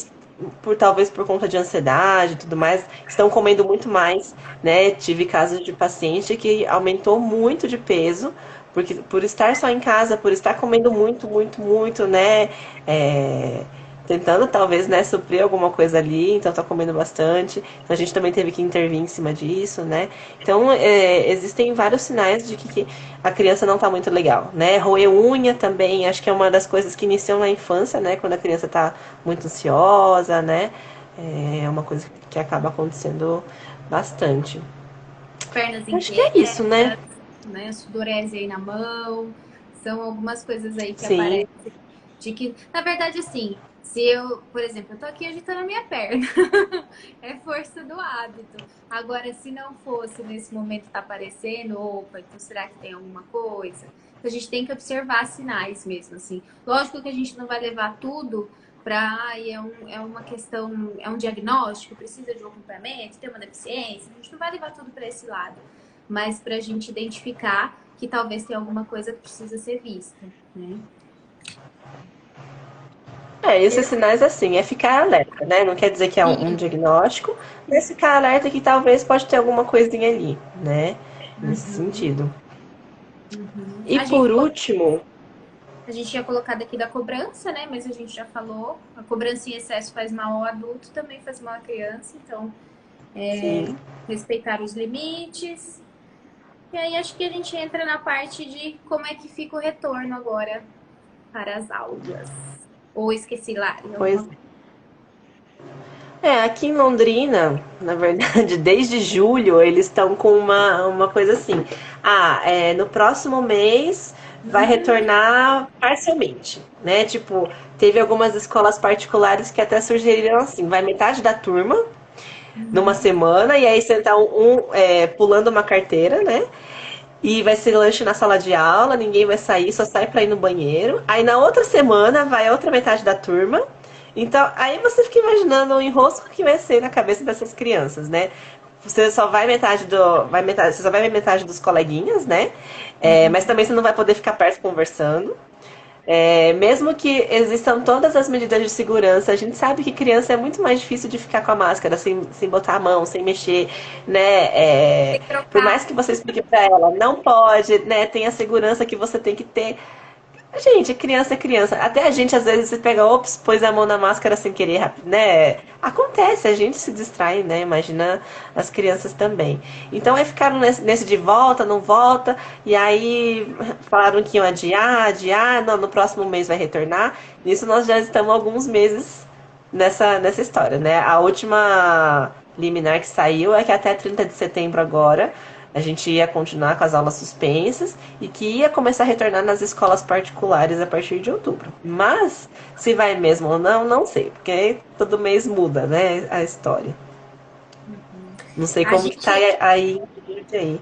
talvez por conta de ansiedade e tudo mais, estão comendo muito mais, né? Tive casos de paciente que aumentou muito de peso porque por estar só em casa, por estar comendo muito, muito, muito, né? é, Tentando talvez, né, suprir alguma coisa ali, então tá comendo bastante. Então a gente também teve que intervir em cima disso, né? Então existem vários sinais de que a criança não tá muito legal, né? Roer unha também, acho que é uma das coisas que iniciam na infância, né? Quando a criança tá muito ansiosa, né? É uma coisa que acaba acontecendo bastante. Pernas Acho que é isso, né? inquietas, né? Sudorese aí na mão. São algumas coisas aí que Sim, aparecem. De que, na verdade, assim, se eu, por exemplo, eu tô aqui agitando a minha perna, é força do hábito. Agora, se não fosse nesse momento tá aparecendo, opa, então será que tem alguma coisa? Então, a gente tem que observar sinais mesmo, assim. Lógico que a gente não vai levar tudo para, é uma questão, é um diagnóstico, precisa de um acompanhamento, tem uma deficiência, a gente não vai levar tudo para esse lado, mas para a gente identificar que talvez tenha alguma coisa que precisa ser vista, né? esses sinais assim, é ficar alerta, né? Não quer dizer que é um diagnóstico, mas ficar alerta que talvez pode ter alguma coisinha ali, né? Nesse Uhum, sentido. uhum. E por último, A gente tinha colocado aqui da cobrança, né? Mas a gente já falou, a cobrança em excesso faz mal ao adulto, também faz mal à criança, então sim, respeitar os limites. E aí acho que a gente entra na parte de como é que fica o retorno agora para as aulas. Ou esqueci lá, pois alguma coisa. aqui em Londrina, na verdade, desde julho, eles estão com uma coisa assim. No próximo mês vai retornar parcialmente, né? Tipo, teve algumas escolas particulares que até sugeriram assim, vai metade da turma numa semana, e aí sentar pulando uma carteira, né? E vai ser lanche na sala de aula, ninguém vai sair, só sai pra ir no banheiro. Aí na outra semana vai a outra metade da turma. Então, aí você fica imaginando o enrosco que vai ser na cabeça dessas crianças, né? Você só vai metade do. Vai metade, você só vai ver metade dos coleguinhas, né? Mas também você não vai poder ficar perto conversando. Mesmo que existam todas as medidas de segurança, a gente sabe que criança é muito mais difícil de ficar com a máscara sem botar a mão, sem mexer, né? Tem que Por trocar. mais que você explique para ela, não pode, né? Tem a segurança que você tem que ter. Gente, criança é criança. Até a gente, às vezes, você pega, ops, pôs a mão na máscara sem querer, né? Acontece, a gente se distrai, né? Imagina as crianças também. Então, ficaram nesse de volta, não volta, e aí falaram que iam adiar, não, no próximo mês vai retornar. Nisso nós já estamos alguns meses nessa história, né? A última liminar que saiu é que até 30 de setembro agora a gente ia continuar com as aulas suspensas e que ia começar a retornar nas escolas particulares a partir de outubro. Mas se vai mesmo ou não, não sei, porque todo mês muda, né, a história. Não sei A como que tá gente, aí.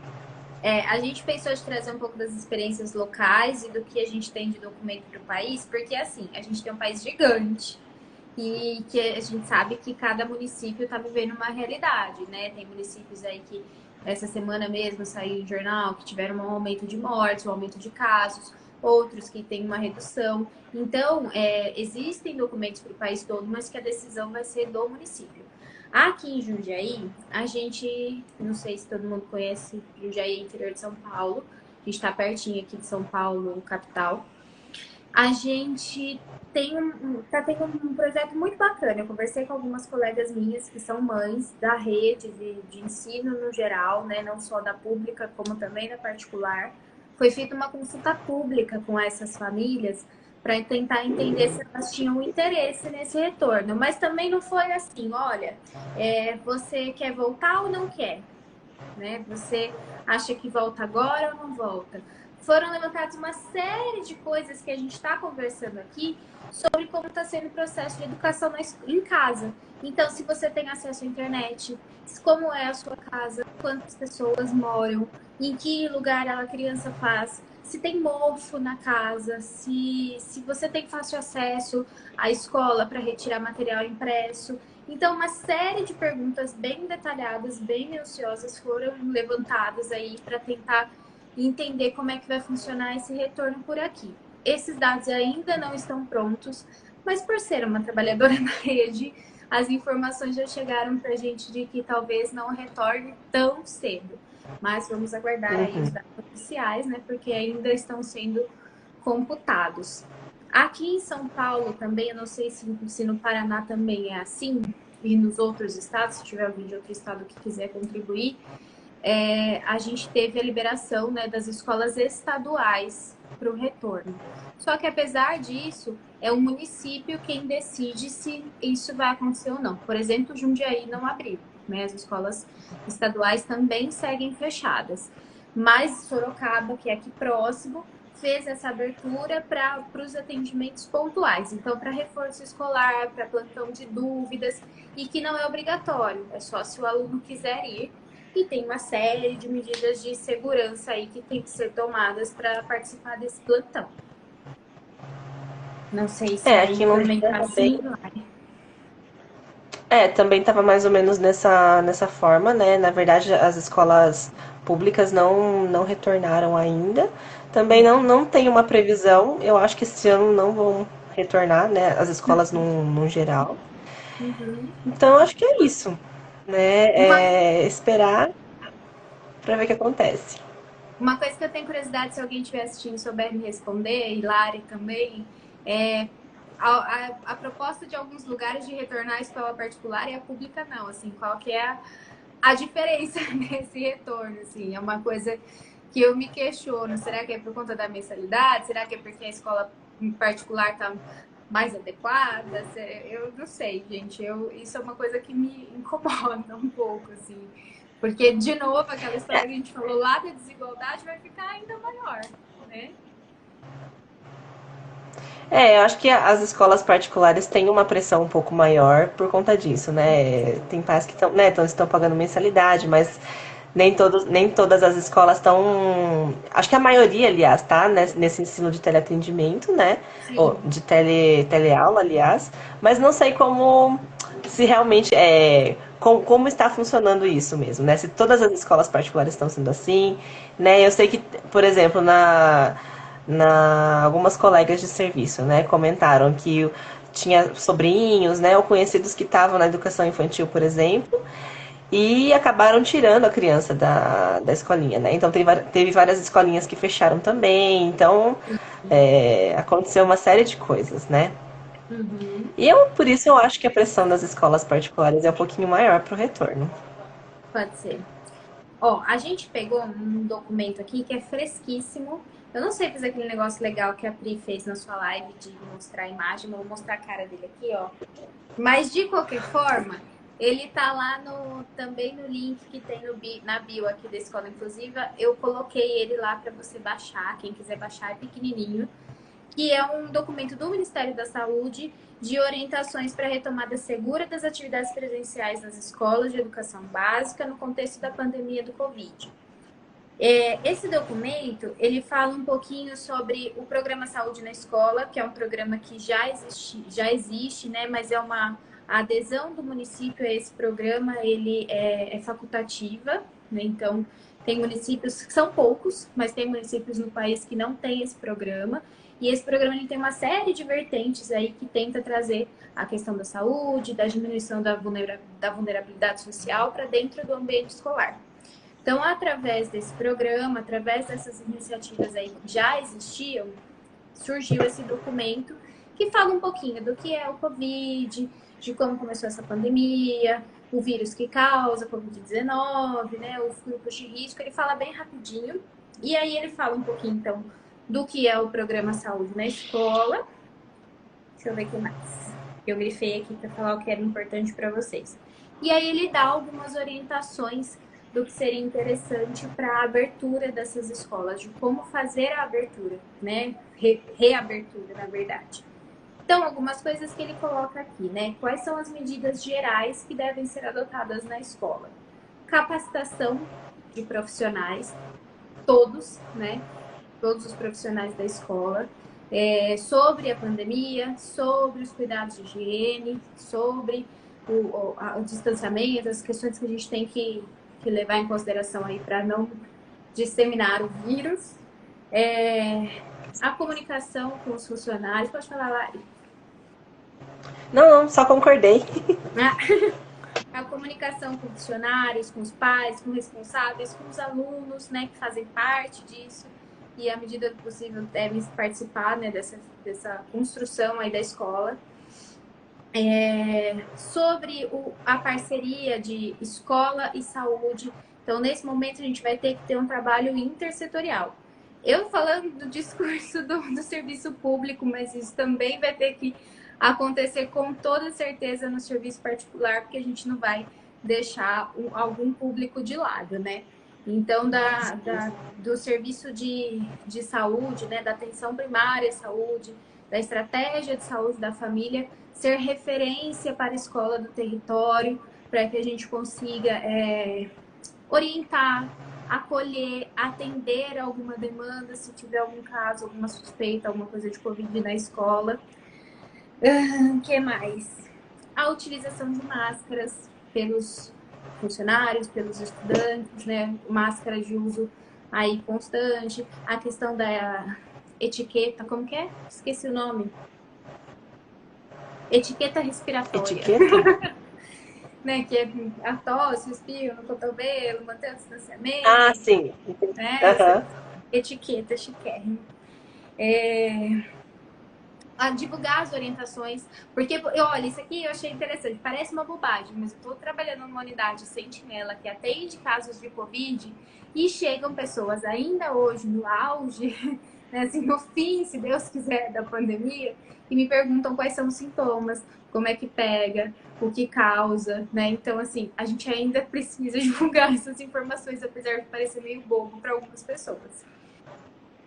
a gente pensou de trazer um pouco das experiências locais e do que a gente tem de documento para o país, porque assim, a gente tem um país gigante e que a gente sabe que cada município está vivendo uma realidade, né? Tem municípios aí que essa semana mesmo saiu em jornal que tiveram um aumento de mortes, um aumento de casos, outros que têm uma redução. Então, existem documentos para o país todo, mas que a decisão vai ser do município. Aqui em Jundiaí, a gente, não sei se todo mundo conhece, Jundiaí é interior de São Paulo, a gente está pertinho aqui de São Paulo, capital. A gente tá tendo um projeto muito bacana. Eu conversei com algumas colegas minhas que são mães da rede de ensino no geral, né? Não só da pública, como também da particular. Foi feita uma consulta pública com essas famílias para tentar entender se elas tinham interesse nesse retorno. Mas também não foi assim, olha, você quer voltar ou não quer? Né? Você acha que volta agora ou não volta? Foram levantadas uma série de coisas que a gente está conversando aqui sobre como está sendo o processo de educação em casa. Então, se você tem acesso à internet, como é a sua casa, quantas pessoas moram, em que lugar a criança faz, se tem mofo na casa, se você tem fácil acesso à escola para retirar material impresso. Então, uma série de perguntas bem detalhadas, bem minuciosas foram levantadas aí para tentar entender como é que vai funcionar esse retorno por aqui. Esses dados ainda não estão prontos, mas por ser uma trabalhadora na rede, as informações já chegaram para a gente de que talvez não retorne tão cedo. Mas vamos aguardar aí os dados oficiais, né? Porque ainda estão sendo computados. Aqui em São Paulo também, eu não sei se no Paraná também é assim, e nos outros estados, se tiver alguém de outro estado que quiser contribuir, a gente teve a liberação, né, das escolas estaduais para o retorno. Só que apesar disso, é o município quem decide se isso vai acontecer ou não. Por exemplo, Jundiaí não abriu, né? As escolas estaduais também seguem fechadas. Mas Sorocaba, que é aqui próximo, fez essa abertura para os atendimentos pontuais. Então, para reforço escolar, para plantão de dúvidas, e que não é obrigatório, é só se o aluno quiser ir. E tem uma série de medidas de segurança aí que tem que ser tomadas para participar desse plantão. Não sei se Aqui aí em também Londrina tá também. assim. Também estava mais ou menos nessa forma, né? Na verdade, as escolas públicas não retornaram ainda. Também não tem uma previsão. Eu acho que esse ano não vão retornar, né? As escolas num geral. Uhum. Então, eu acho que é isso, né? Uma, Esperar para ver o que acontece. uma coisa que eu tenho curiosidade, se alguém estiver assistindo e souber me responder, e Lari também, é a proposta de alguns lugares de retornar à escola particular e a pública não, assim, qual que é a diferença nesse retorno, assim, é uma coisa que eu me questiono, será que é por conta da mensalidade? Será que é porque a escola em particular está mais adequada? Eu não sei, gente, isso é uma coisa que me incomoda um pouco, assim, porque, de novo, aquela história que a gente falou lá da desigualdade vai ficar ainda maior, né? Eu acho que as escolas particulares têm uma pressão um pouco maior por conta disso, né? Tem pais que estão pagando mensalidade, mas nem todas as escolas estão. Acho que a maioria, aliás, tá nesse ensino de teleatendimento, né? Ou Sim. de teleaula, aliás. Mas não sei como se realmente como está funcionando isso mesmo, né? Se todas as escolas particulares estão sendo assim, né? Eu sei que, por exemplo, algumas colegas de serviço, né, comentaram que tinha sobrinhos, né, ou conhecidos que estavam na educação infantil, por exemplo, e acabaram tirando a criança da escolinha, né? Então teve várias escolinhas que fecharam também, então aconteceu uma série de coisas, né? Uhum. Por isso eu acho que a pressão das escolas particulares é um pouquinho maior para o retorno. Pode ser. Ó, a gente pegou um documento aqui que é fresquíssimo. Eu não sei fazer aquele negócio legal que a Pri fez na sua live de mostrar a imagem, mas vou mostrar a cara dele aqui, ó. Mas de qualquer forma, ele tá lá também no link que tem na bio aqui da Escola Inclusiva. Eu coloquei ele lá para você baixar. Quem quiser baixar é pequenininho, que é um documento do Ministério da Saúde de orientações para a retomada segura das atividades presenciais nas escolas de educação básica no contexto da pandemia do Covid. Esse documento, ele fala um pouquinho sobre o programa Saúde na Escola, que é um programa que já existe, né, mas é a adesão do município a esse programa, ele é facultativa, né, então tem municípios, que são poucos, mas tem municípios no país que não tem esse programa, e esse programa ele tem uma série de vertentes aí que tenta trazer a questão da saúde, da diminuição da vulnerabilidade social para dentro do ambiente escolar. Então, através desse programa, através dessas iniciativas aí que já existiam, surgiu esse documento que fala um pouquinho do que é o Covid, de como começou essa pandemia, o vírus que causa Covid-19, né, os grupos de risco. Ele fala bem rapidinho. E aí ele fala um pouquinho, então, do que é o programa Saúde na Escola. Deixa eu ver o que mais. Eu grifei aqui para falar o que era importante para vocês. E aí ele dá algumas orientações do que seria interessante para a abertura dessas escolas, de como fazer a abertura, né? Reabertura, na verdade. Então, algumas coisas que ele coloca aqui, né? Quais são as medidas gerais que devem ser adotadas na escola? Capacitação de profissionais, todos, né? Todos os profissionais da escola, sobre a pandemia, sobre os cuidados de higiene, sobre o distanciamento, as questões que a gente tem que levar em consideração aí para não disseminar o vírus. A comunicação com os funcionários. Pode falar, Lari. Não, não, só concordei. A comunicação com funcionários, com os pais, com responsáveis, com os alunos, né, que fazem parte disso e, à medida do possível, devem participar, né, dessa construção aí da escola. Sobre a parceria de escola e saúde. Então, nesse momento, a gente vai ter que ter um trabalho intersetorial. Eu falando do discurso do serviço público, mas isso também vai ter que acontecer com toda certeza no serviço particular, porque a gente não vai deixar algum público de lado, né? Então, do serviço de saúde, né, da atenção primária à saúde, da estratégia de saúde da família, ser referência para a escola do território, para que a gente consiga orientar, acolher, atender alguma demanda, se tiver algum caso, alguma suspeita, alguma coisa de Covid na escola. O que mais? A utilização de máscaras pelos funcionários, pelos estudantes, né? Máscara de uso aí constante. A questão da etiqueta, como que é? Esqueci o nome. Etiqueta respiratória. Etiqueta? Né? Que é a tosse, o espirro no cotovelo, manter o Ah, distanciamento, sim. né? Essa Aham. etiqueta chiquérrima. A divulgar as orientações, porque, olha, isso aqui eu achei interessante, parece uma bobagem, mas eu estou trabalhando numa unidade sentinela que atende casos de Covid e chegam pessoas ainda hoje no auge, né, assim, no fim, se Deus quiser, da pandemia, e me perguntam quais são os sintomas, como é que pega, o que causa, né? Então, assim, a gente ainda precisa divulgar essas informações, apesar de parecer meio bobo para algumas pessoas.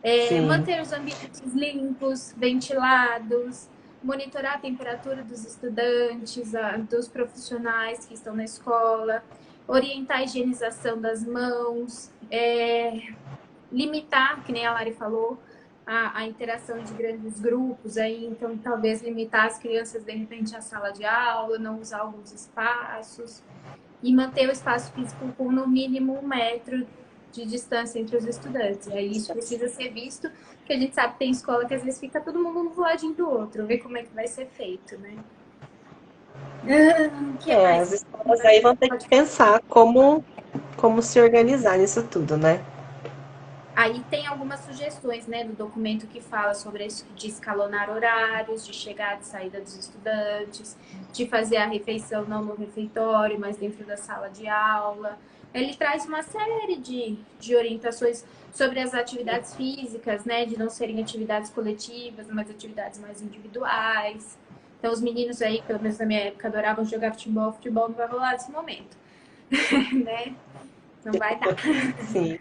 Sim. Manter os ambientes limpos, ventilados, monitorar a temperatura dos estudantes, dos profissionais que estão na escola, orientar a higienização das mãos, limitar, que nem a Lari falou, a interação de grandes grupos aí, então talvez limitar as crianças de repente à sala de aula, não usar alguns espaços e manter o espaço físico com no mínimo 1 metro de distância entre os estudantes. E aí isso precisa ser visto, porque a gente sabe que tem escola que às vezes fica todo mundo um do ladinho do outro, ver como é que vai ser feito, né? O que mais? As escolas aí vão ter que pensar como se organizar nisso tudo, né? Aí tem algumas sugestões, né, do documento que fala sobre isso, de escalonar horários, de chegada e saída dos estudantes, de fazer a refeição não no refeitório, mas dentro da sala de aula. Ele traz uma série de orientações sobre as atividades físicas, né, de não serem atividades coletivas, mas atividades mais individuais. Então, os meninos aí, pelo menos na minha época, adoravam jogar futebol. Futebol não vai rolar nesse momento, né? Não vai dar. Sim.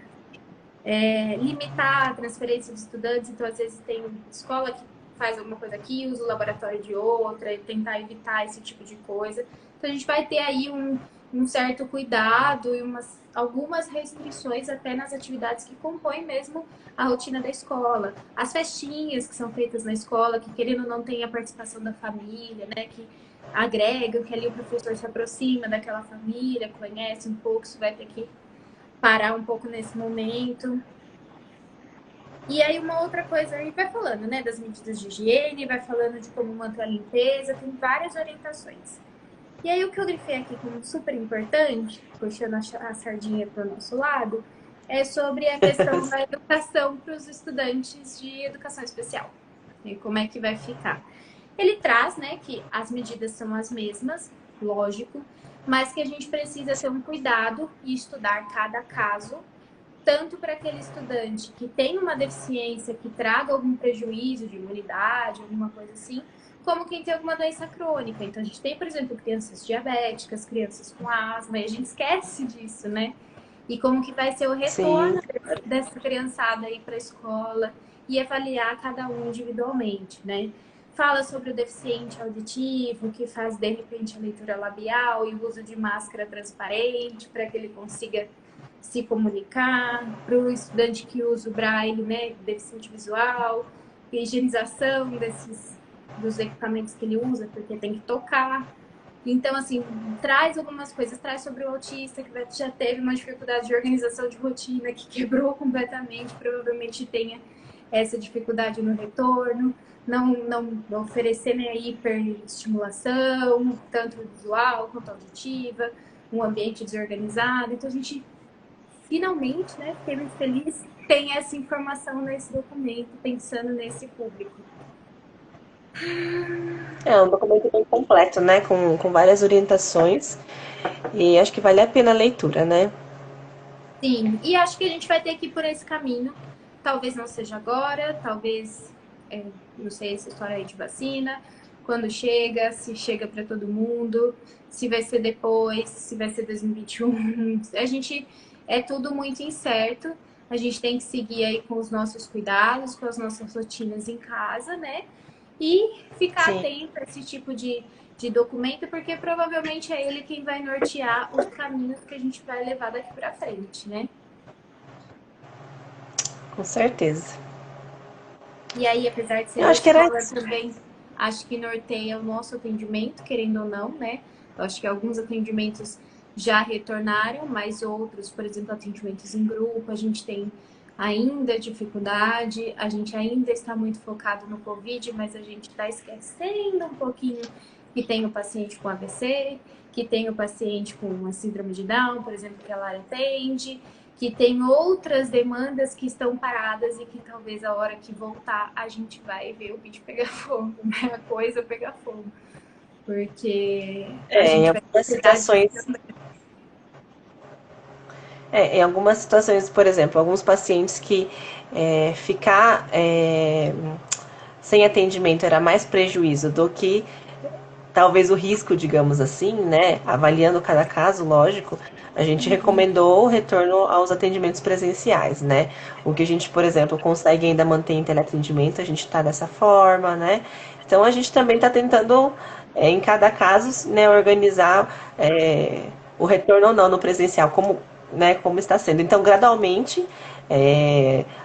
Limitar a transferência de estudantes, então às vezes tem escola que faz alguma coisa aqui, usa o laboratório de outra, e tentar evitar esse tipo de coisa. Então a gente vai ter aí um certo cuidado e algumas restrições até nas atividades que compõem mesmo a rotina da escola. As festinhas que são feitas na escola, que querendo ou não tem a participação da família, né, que agregam, que ali o professor se aproxima daquela família, conhece um pouco, isso vai ter que parar um pouco nesse momento. E aí uma outra coisa aí vai falando, né, das medidas de higiene, vai falando de como manter a limpeza, tem várias orientações. E aí o que eu grifei aqui como super importante, puxando a sardinha para o nosso lado, é sobre a questão da educação para os estudantes de educação especial. E como é que vai ficar? Ele traz, né, que as medidas são as mesmas, lógico, mas que a gente precisa ter um cuidado e estudar cada caso, tanto para aquele estudante que tem uma deficiência que traga algum prejuízo de imunidade, alguma coisa assim, como quem tem alguma doença crônica. Então, a gente tem, por exemplo, crianças diabéticas, crianças com asma, e a gente esquece disso, né? E como que vai ser o Sim. retorno dessa criançada aí para a escola e avaliar cada um individualmente, né? Fala sobre o deficiente auditivo, que faz, de repente, a leitura labial e o uso de máscara transparente para que ele consiga se comunicar, para o estudante que usa o braille, né, deficiente visual, higienização dos equipamentos que ele usa, porque tem que tocar. Então, assim, traz algumas coisas, traz sobre o autista, que já teve uma dificuldade de organização de rotina, que quebrou completamente, provavelmente tenha essa dificuldade no retorno. não oferecer, né, hiperestimulação, tanto visual quanto auditiva, um ambiente desorganizado. Então a gente finalmente, né, fiquei muito feliz, tem essa informação nesse documento, pensando nesse público. É um documento bem completo, né? Com várias orientações. E acho que vale a pena a leitura, né? Sim, e acho que a gente vai ter que ir por esse caminho. Talvez não seja agora, talvez, não sei, essa história aí de vacina, quando chega, se chega para todo mundo, se vai ser depois, se vai ser 2021. A gente é tudo muito incerto. A gente tem que seguir aí com os nossos cuidados, com as nossas rotinas em casa, né? E ficar Sim, atento a esse tipo de documento, porque provavelmente é ele quem vai nortear os caminhos que a gente vai levar daqui para frente, né? com certeza. E aí, apesar de ser Eu da acho que era escola, isso. também acho que norteia o nosso atendimento, querendo ou não, né? Eu acho que alguns atendimentos já retornaram, mas outros, por exemplo, atendimentos em grupo, a gente tem ainda dificuldade, a gente ainda está muito focado no Covid, mas a gente está esquecendo um pouquinho que tem o paciente com AVC, que tem o paciente com uma síndrome de Down, por exemplo, que a Lara atende, que tem outras demandas que estão paradas e que talvez a hora que voltar a gente vai ver o bicho pegar fogo, né? A coisa pegar fogo. Porque a Em gente vai algumas cuidar disso situações, também. em algumas situações, por exemplo, alguns pacientes que ficar sem atendimento era mais prejuízo do que talvez o risco, digamos assim, né? Avaliando cada caso, lógico, a gente recomendou o retorno aos atendimentos presenciais, né? O que a gente, por exemplo, consegue ainda manter em teleatendimento, a gente está dessa forma, né? Então a gente também está tentando, em cada caso, né, organizar o retorno ou não no presencial, como, né, como está sendo. Então, gradualmente,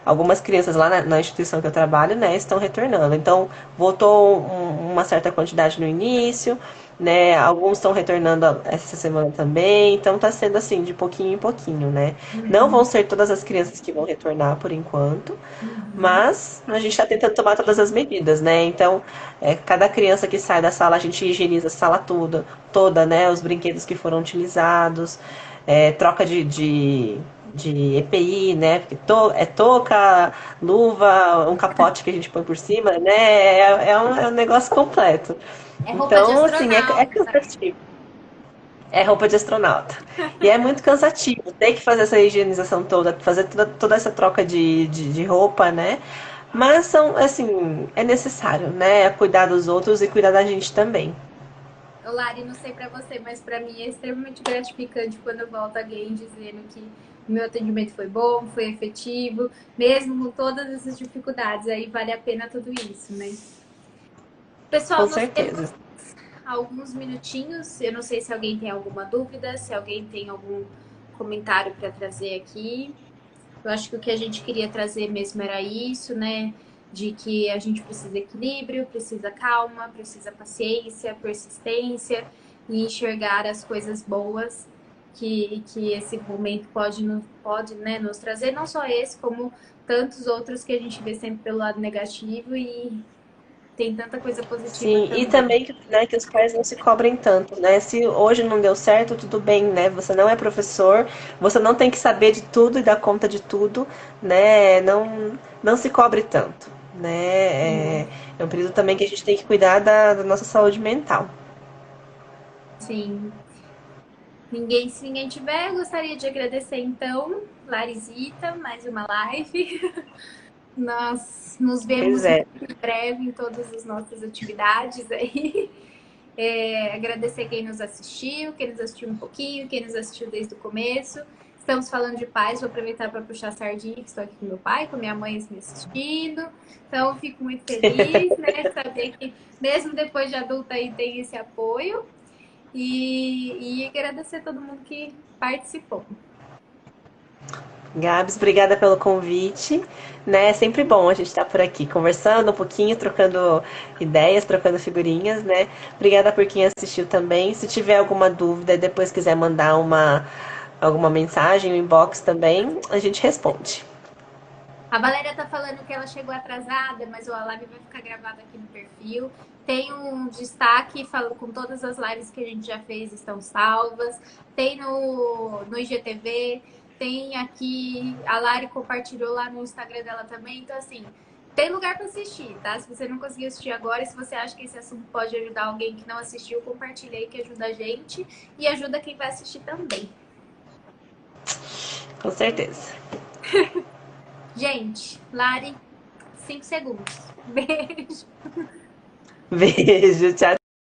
algumas crianças lá na instituição que eu trabalho, né, estão retornando. Então, voltou uma certa quantidade no início, né? Alguns estão retornando essa semana também. Então, está sendo assim, de pouquinho em pouquinho, né? Não vão ser todas as crianças que vão retornar por enquanto, Uhum. mas a gente está tentando tomar todas as medidas, né? Então, cada criança que sai da sala, a gente higieniza a sala toda, né? Os brinquedos que foram utilizados, troca de EPI, né? Porque é touca, luva, um capote que a gente põe por cima, né? É um negócio completo. É roupa de Então, assim, é astronauta. cansativo. É roupa de astronauta. E é muito cansativo ter que fazer essa higienização toda, fazer toda essa troca de roupa, né? Mas são, assim, é necessário, né? Cuidar dos outros e cuidar da gente também. Ô, Lari, não sei pra você, mas pra mim é extremamente gratificante quando volta alguém dizendo que o meu atendimento foi bom, foi efetivo, mesmo com todas essas dificuldades. Aí vale a pena tudo isso, né? Pessoal, Com nós certeza. temos alguns minutinhos. Eu não sei se alguém tem alguma dúvida, se alguém tem algum comentário para trazer aqui. Eu acho que o que a gente queria trazer mesmo era isso, né? De que a gente precisa equilíbrio, precisa calma, precisa paciência, persistência e enxergar as coisas boas que esse momento pode, né, nos trazer. Não só esse, como tantos outros que a gente vê sempre pelo lado negativo e tem tanta coisa positiva Sim, e também. também né, que os pais não se cobrem tanto, né? Se hoje não deu certo, tudo bem, né? Você não é professor, você não tem que saber de tudo e dar conta de tudo, né? Não se cobre tanto, né? É um período também que a gente tem que cuidar da nossa saúde mental. Sim. Se ninguém tiver, eu gostaria de agradecer então, Larisita, mais uma live. Nós nos Pois vemos é. muito em breve em todas as nossas atividades aí. Agradecer quem nos assistiu, quem nos assistiu um pouquinho, quem nos assistiu desde o começo. Estamos falando de pais, vou aproveitar para puxar a sardinha, que estou aqui com meu pai, com minha mãe me assistindo. Então, fico muito feliz, né, saber que mesmo depois de adulta aí tem esse apoio. E agradecer a todo mundo que participou. Gabs, obrigada pelo convite. Né? É sempre bom a gente estar por aqui conversando um pouquinho, trocando ideias, trocando figurinhas, né? Obrigada por quem assistiu também. Se tiver alguma dúvida e depois quiser mandar alguma mensagem, um inbox também, a gente responde. A Valéria tá falando que ela chegou atrasada, mas a live vai ficar gravada aqui no perfil. Tem um destaque falando com todas as lives que a gente já fez estão salvas. Tem no IGTV, tem aqui, a Lari compartilhou lá no Instagram dela também. Então, assim, tem lugar para assistir, tá? Se você não conseguiu assistir agora, e se você acha que esse assunto pode ajudar alguém que não assistiu, compartilha aí que ajuda a gente e ajuda quem vai assistir também. Com certeza. Gente, Lari, 5 segundos. Beijo. Beijo, tchau.